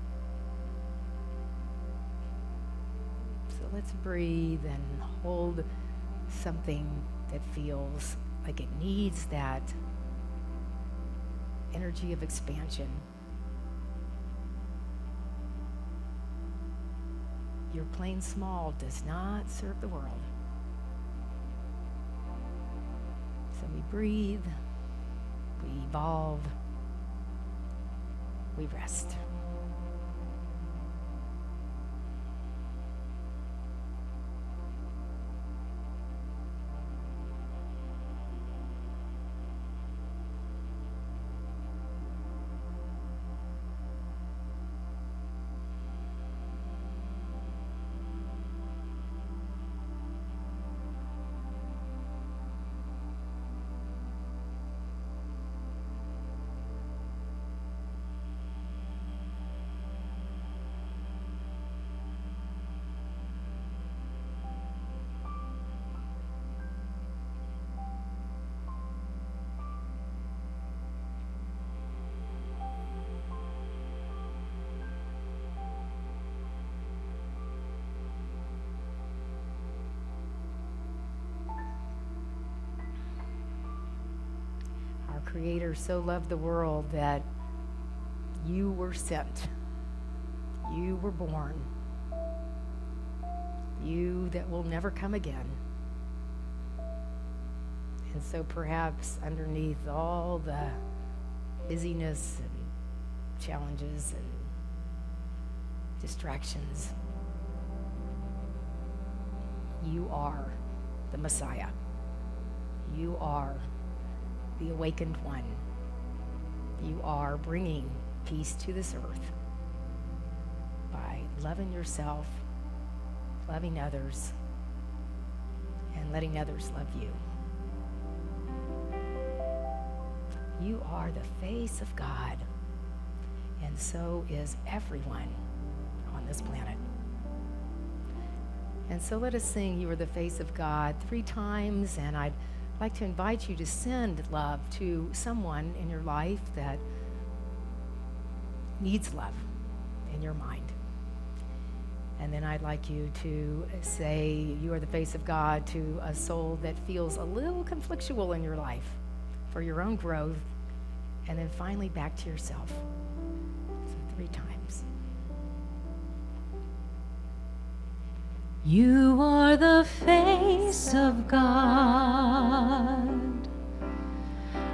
So let's breathe and hold something that feels like it needs that energy of expansion. Your plain small does not serve the world. So we breathe, we evolve, we rest. Our Creator so loved the world that you were sent. You were born. You that will never come again. And so perhaps underneath all the busyness and challenges and distractions, you are the Messiah. You are the awakened one. You are bringing peace to this earth by loving yourself, loving others, and letting others love you. You are the face of God, and so is everyone on this planet. And so let us sing You Are the Face of God 3 times, and I'd like to invite you to send love to someone in your life that needs love in your mind. And then I'd like you to say You Are the Face of God to a soul that feels a little conflictual in your life for your own growth, and then finally back to yourself. So 3 times. You are the face of God.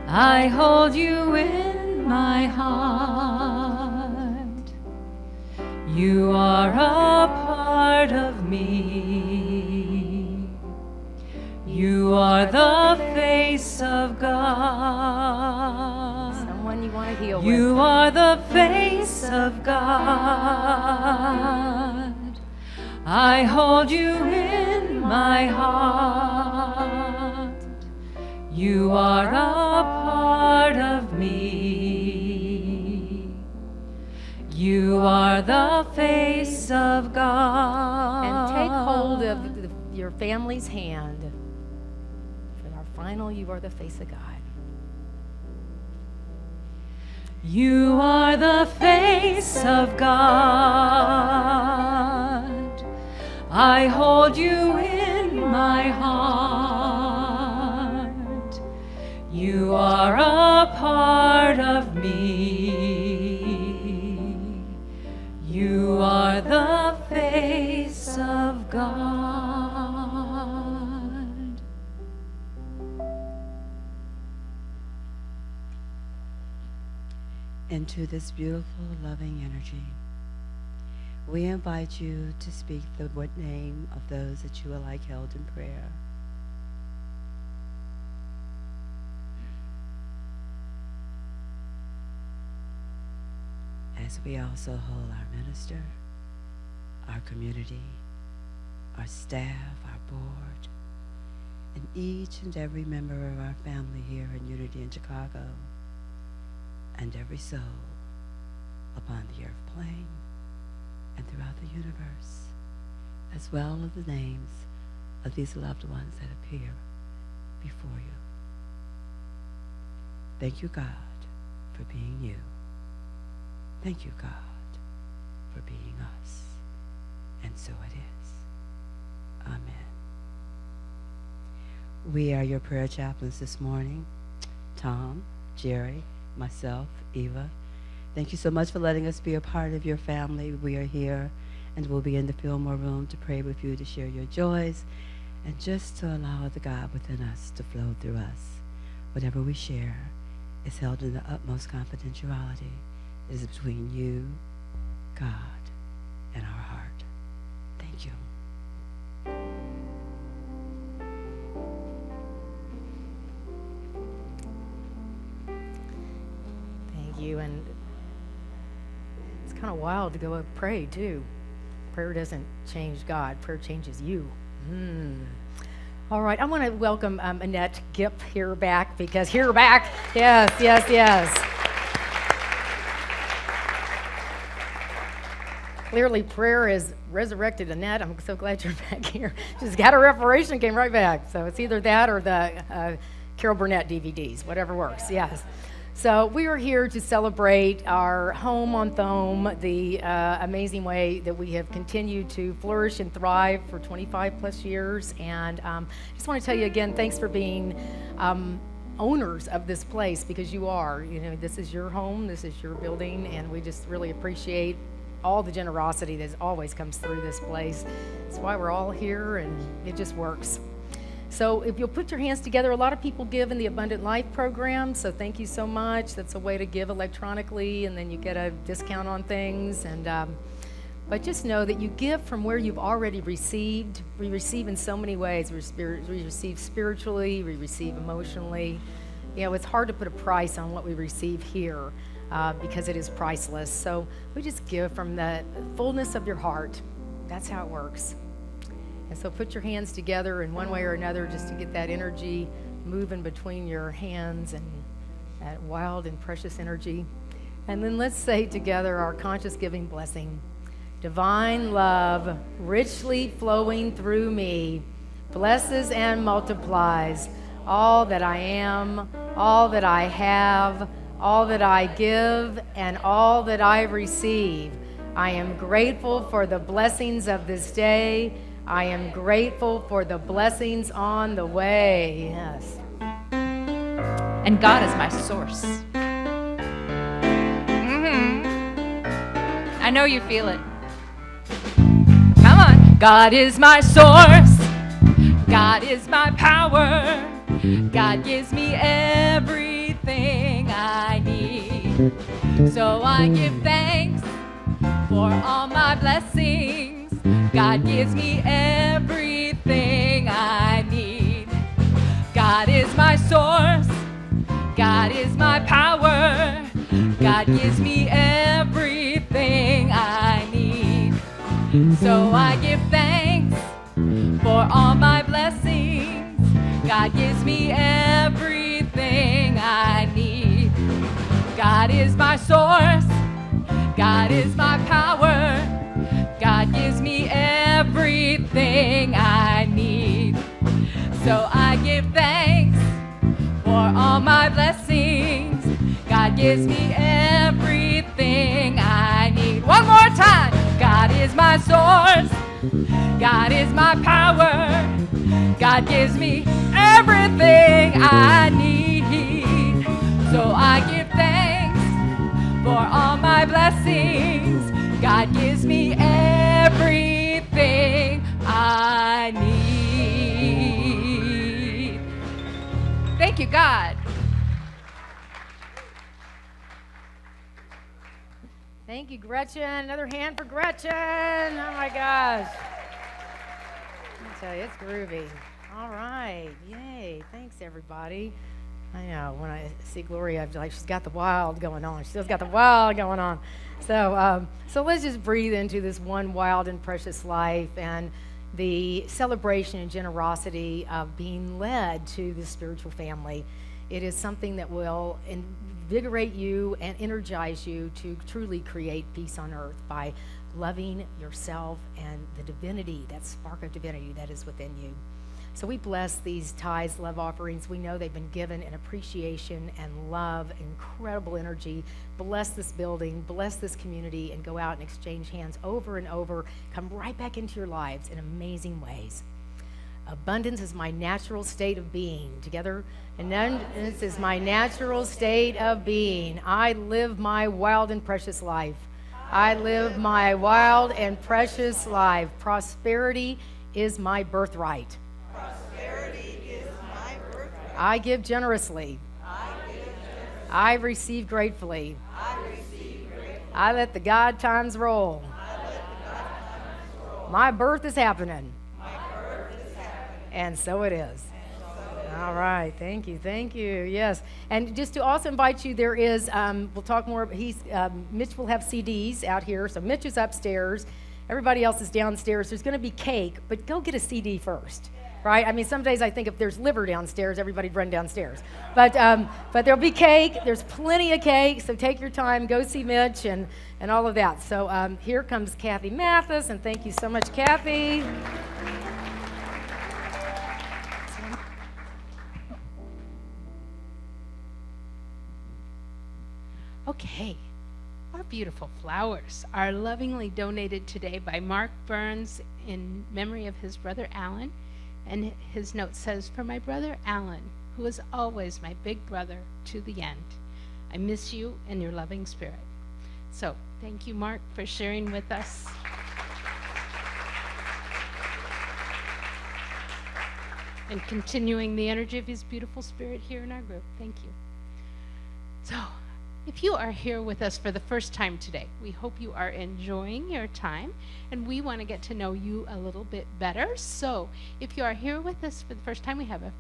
I hold you in my heart. You are a part of me. You are the face of God. Someone you want to heal with. You are the face of God. I hold you in my heart. You are a part of me. You are the face of God. And take hold of your family's hand for our final You Are the Face of God. You are the face of God. I hold you in my heart. You are a part of me. You are the face of God. Into this beautiful, loving energy, we invite you to speak the name of those that you would like held in prayer. As we also hold our minister, our community, our staff, our board, and each and every member of our family here in Unity in Chicago, and every soul upon the earth plane and throughout the universe, as well as the names of these loved ones that appear before you. Thank you, God, for being you. Thank you, God, for being us. And so it is. Amen. We are your prayer chaplains this morning. Tom, Jerry, myself, Eva. Thank you so much for letting us be a part of your family. We are here and we'll be in the Fillmore room to pray with you, to share your joys, and just to allow the God within us to flow through us. Whatever we share is held in the utmost confidentiality. It is between you, God, and our heart. Thank you. Thank you. And it's kind of wild to go and pray, too. Prayer doesn't change God. Prayer changes you. All right. I want to welcome Annette Gipp here back, because here back. Yes, yes, yes. Clearly, prayer has resurrected Annette. I'm so glad you're back here. She's got her reparation, came right back. So it's either that or the Carol Burnett DVDs, whatever works, yes. So we are here to celebrate our home on Thome, the amazing way that we have continued to flourish and thrive for 25 plus years. And I just want to tell you again, thanks for being owners of this place, because you are. You know, this is your home, this is your building, and we just really appreciate all the generosity that always comes through this place. That's why we're all here, and it just works. So if you'll put your hands together, a lot of people give in the Abundant Life program, so thank you so much. That's a way to give electronically, and then you get a discount on things. And but just know that you give from where you've already received. We receive in so many ways. We receive spiritually, we receive emotionally. You know, it's hard to put a price on what we receive here. Because it is priceless. So we just give from the fullness of your heart. That's how it works. And so put your hands together in one way or another just to get that energy moving between your hands, and that wild and precious energy. And then let's say together our conscious giving blessing. Divine love richly flowing through me blesses and multiplies all that I am, all that I have, all that I give, and all that I receive. I am grateful for the blessings of this day. I am grateful for the blessings on the way. Yes. And God is my source. I know you feel it. Come on. God is my source. God is my power. God gives me everything I need. So I give thanks for all my blessings. God gives me everything I need. God is my source. God is my power. God gives me everything I need. So I give thanks for all my blessings. God gives me everything I need. God is my source. God is my power. God gives me everything I need. So I give thanks for all my blessings. God gives me everything is my source. God is my power. God gives me everything I need. So I give thanks for all my blessings. God gives me everything I need. Thank you, God. Thank you, Gretchen. Another hand for Gretchen. Oh my gosh. Let me tell you, it's groovy. All right. Yay. Thanks, everybody. I know. When I see Gloria, I'm like, she's got the wild going on. She's got the wild going on. So let's just breathe into this one wild and precious life and the celebration and generosity of being led to this spiritual family. It is something that will invigorate you and energize you to truly create peace on earth by loving yourself and the divinity, that spark of divinity that is within you. So we bless these tithes, love offerings. We know they've been given in appreciation and love, incredible energy. Bless this building, bless this community, and go out and exchange hands over and over. Come right back into your lives in amazing ways. Abundance is my natural state of being. Together, abundance is my natural state of being. I live my wild and precious life. I live my wild and precious life. Prosperity is my birthright. I give generously. I receive gratefully. I let the God times roll. My birth is happening. And so it is. All right, thank you, yes. And just to also invite you, there is, we'll talk more, Mitch will have CDs out here, so Mitch is upstairs, everybody else is downstairs. There's gonna be cake, but go get a CD first, right? I mean, some days I think if there's liver downstairs, everybody'd run downstairs. But there'll be cake, there's plenty of cake, so take your time, go see Mitch and all of that. So here comes Kathy Mathis, and thank you so much, Kathy. Okay, our beautiful flowers are lovingly donated today by Mark Burns in memory of his brother Alan. And his note says, "For my brother Alan, who is always my big brother to the end, I miss you and your loving spirit." So thank you, Mark, for sharing with us. And continuing the energy of his beautiful spirit here in our group. Thank you. So, if you are here with us for the first time today, we hope you are enjoying your time, and we want to get to know you a little bit better. So if you are here with us for the first time, we have a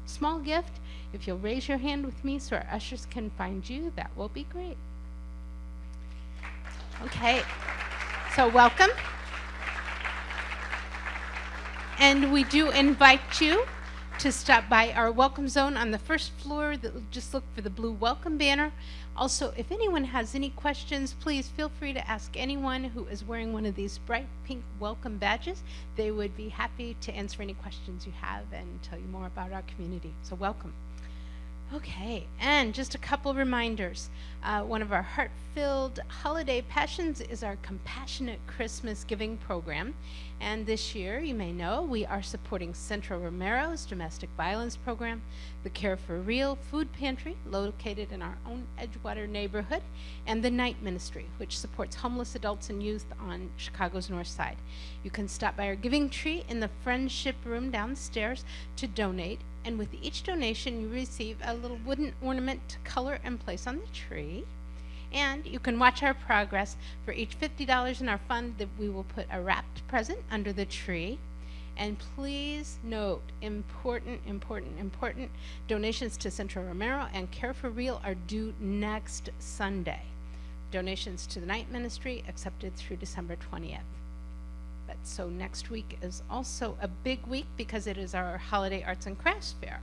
small gift. If you'll raise your hand with me so our ushers can find you, that will be great. Okay, so welcome. And we do invite you to stop by our welcome zone on the first floor. Just look for the blue welcome banner. Also, if anyone has any questions, please feel free to ask anyone who is wearing one of these bright pink welcome badges. They would be happy to answer any questions you have and tell you more about our community. So welcome. Okay, and just a couple reminders. One of our heart-filled holiday passions is our Compassionate Christmas Giving Program. And this year, you may know, we are supporting Central Romero's domestic violence program, the Care for Real food pantry, located in our own Edgewater neighborhood, and the Night Ministry, which supports homeless adults and youth on Chicago's North Side. You can stop by our giving tree in the Friendship Room downstairs to donate. And with each donation, you receive a little wooden ornament to color and place on the tree. And you can watch our progress. For each $50 in our fund, that we will put a wrapped present under the tree. And please note, important donations to Central Romero and Care for Real are due next Sunday. Donations to the Night Ministry accepted through December 20th. So next week is also a big week because it is our holiday arts and crafts fair.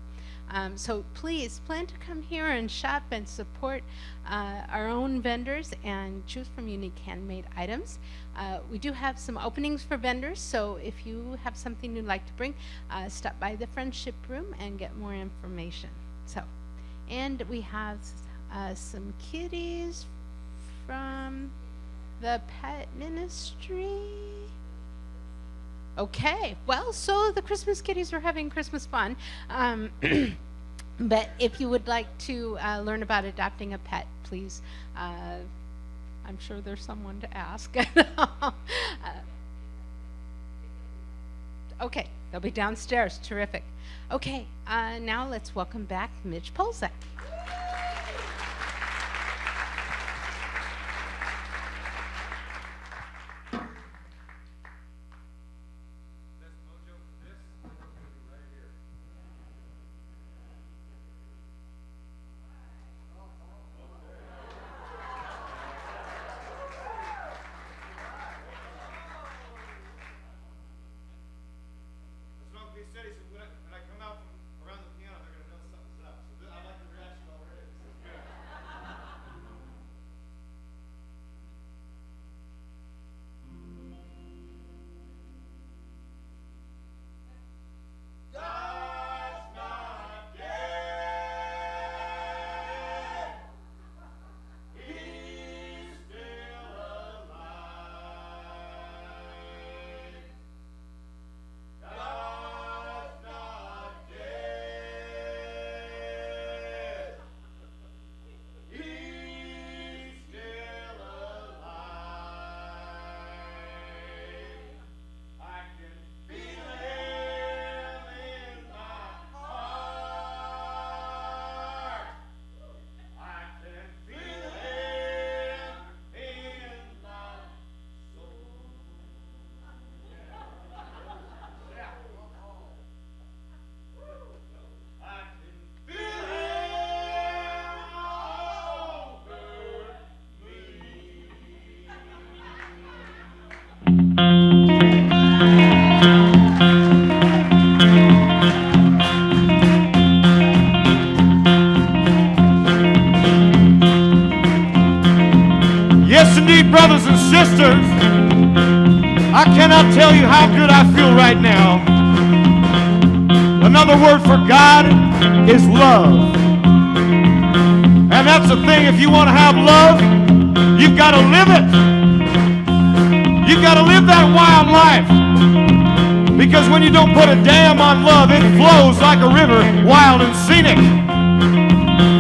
So please plan to come here and shop and support our own vendors and choose from unique handmade items. We do have some openings for vendors, so if you have something you'd like to bring, stop by the Friendship Room and get more information. So, and we have some kitties from the pet ministry? Okay, well, so the Christmas kitties are having Christmas fun. But if you would like to learn about adopting a pet, please, I'm sure there's someone to ask. Okay, they'll be downstairs. Terrific. Okay, now let's welcome back Mitch Polzak. Brothers and sisters, I cannot tell you how good I feel right now. Another word for God is love. And that's the thing, if you want to have love, you've got to live it. You've got to live that wild life. Because when you don't put a dam on love, it flows like a river, wild and scenic.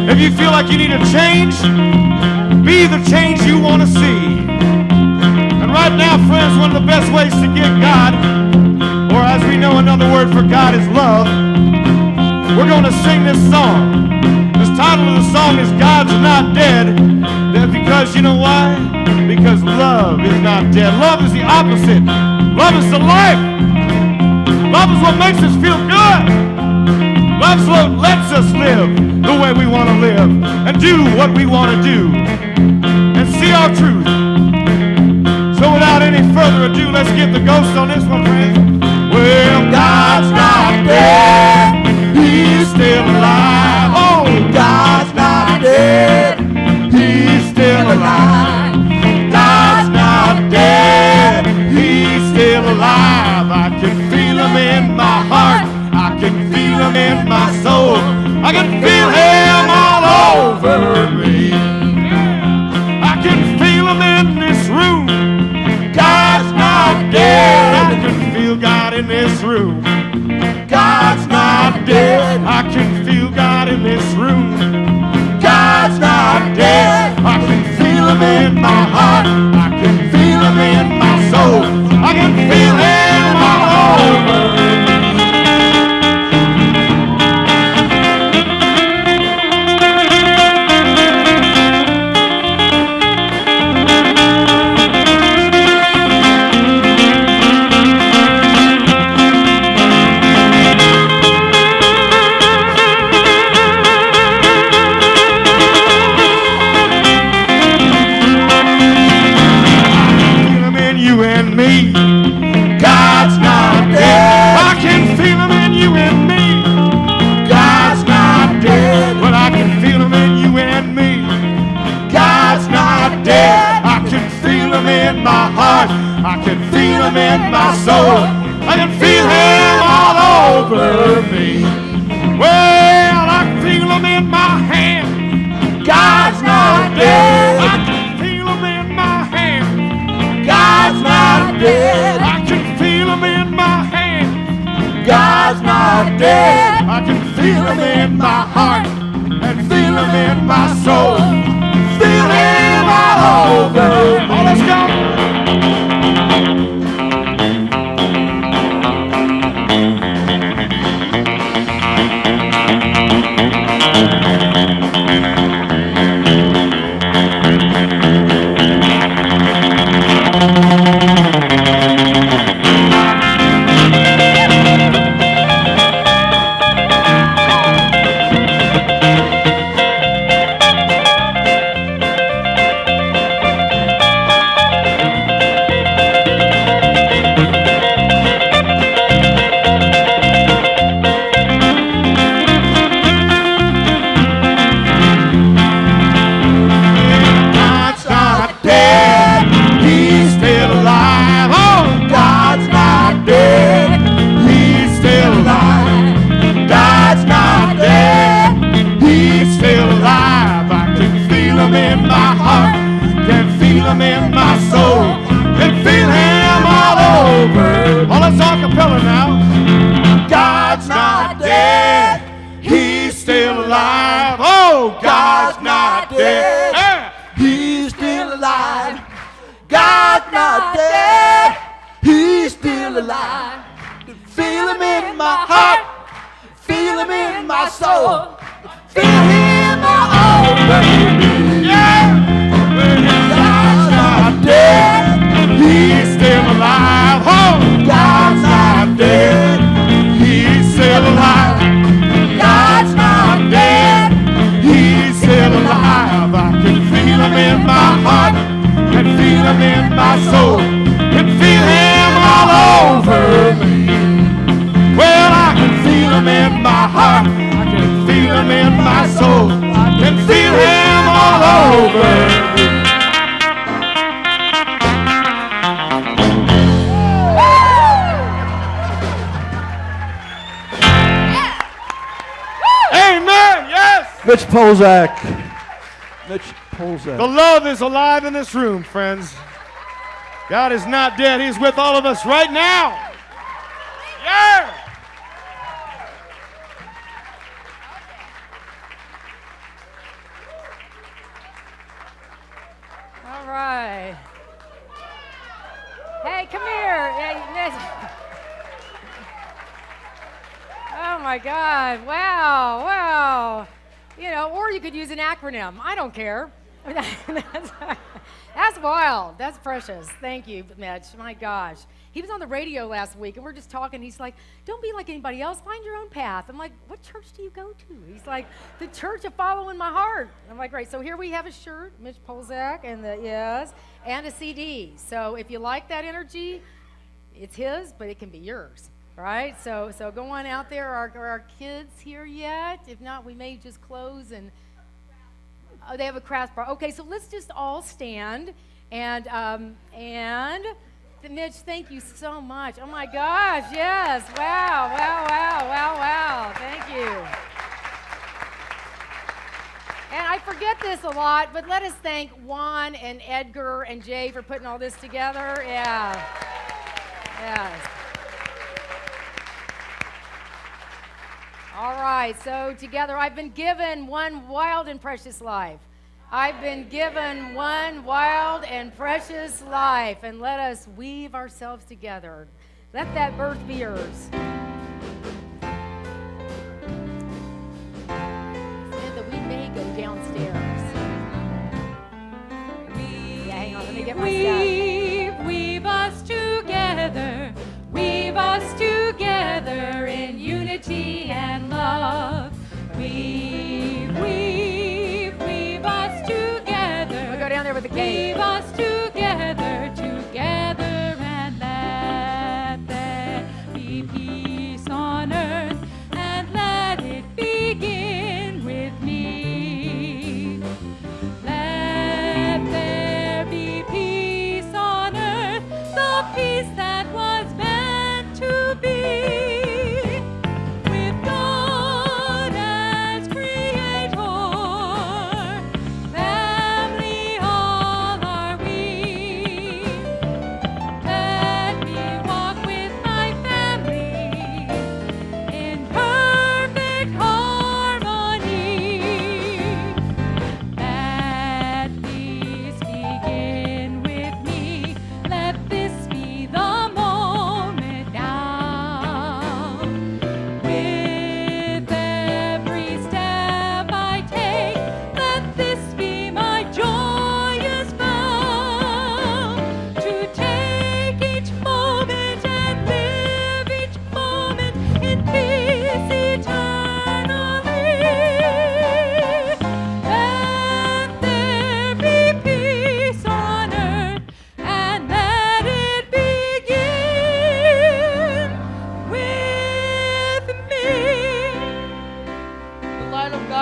If you feel like you need a change, be the change you want to see. And right now, friends, one of the best ways to get God, or as we know, another word for God is love, we're going to sing this song. This title of the song is God's Not Dead. Because you know why? Because love is not dead. Love is the opposite. Love is the life. Love is what makes us feel good. Love is what lets us live the way we want to live and do what we want to do and see our truth. So without any further ado, let's get the ghost on this one, friends. Well, God's not dead. He's still alive. Oh, God's not dead. He's still alive. God's not dead. He's still alive. I can feel him in my heart. I can feel him in my soul. I can feel him all over me. I can feel him in this room. God's not dead. I can feel God in this room. God's not dead. I can feel God in this room. God's not dead. I can feel him in my heart. I can feel him in my soul. I can feel him all over me. dead. I can feel him in my heart and feel him in my soul. Feel him all over me. Oh, let's go. Mitch Polzak. The love is alive in this room, friends. God is not dead. He's with all of us right now. Yeah. All right. Hey, come here. Oh my God. Wow. Wow. You know, or you could use an acronym. I don't care. That's wild. That's precious. Thank you, Mitch. My gosh. He was on the radio last week, and we're just talking. He's like, don't be like anybody else. Find your own path. I'm like, what church do you go to? He's like, the church of following my heart. I'm like, great. So here we have a shirt, Mitch Polzak, and and a CD. So if you like that energy, it's his, but it can be yours. Right? So go on out there. Are our kids here yet? If not, we may just close and they have a craft bar. Okay, so let's just all stand and Mitch, thank you so much. Oh my gosh, yes. Wow. Thank you. And I forget this a lot, but let us thank Juan and Edgar and Jay for putting all this together. Yeah. Yes. All right, so together, I've been given one wild and precious life. I've been given one wild and precious life, and let us weave ourselves together. Let that birth be yours. And that we may go downstairs. Yeah, hang on, let me get my stuff. Weave us together. Weave us together in unity and love. Weave us together. We'll go down there with the cake. Weave us together, and let there be peace.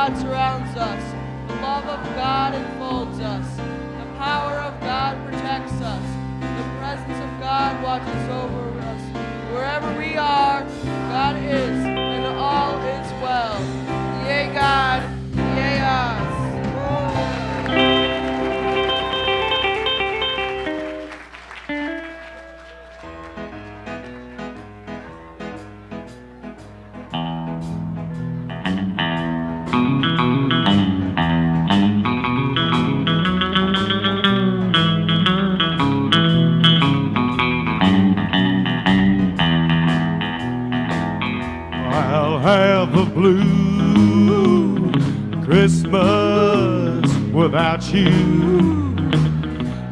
God surrounds us. The love of God enfolds us. The power of God protects us. The presence of God watches over us. Wherever we are, God is, and all is well. Yea, God, yea, us. I'll have a blue Christmas without you.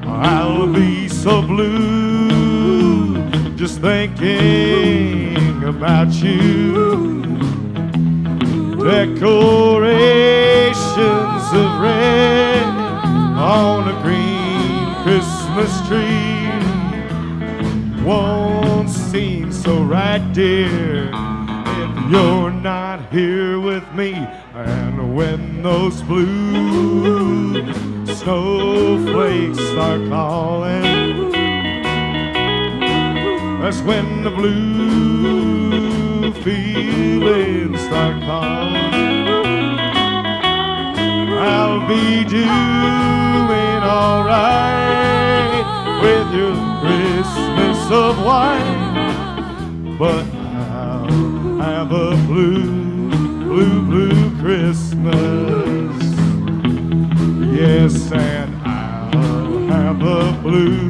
I'll be so blue just thinking about you. Decorations of red on a green Christmas tree won't seem so right, dear, if you're not here with me. And when those blue snowflakes start calling, that's when the blue feelings start calling. I'll be doing alright with your Christmas of white, but I'll have a blue, blue, blue Christmas. Yes, and I'll have a blue,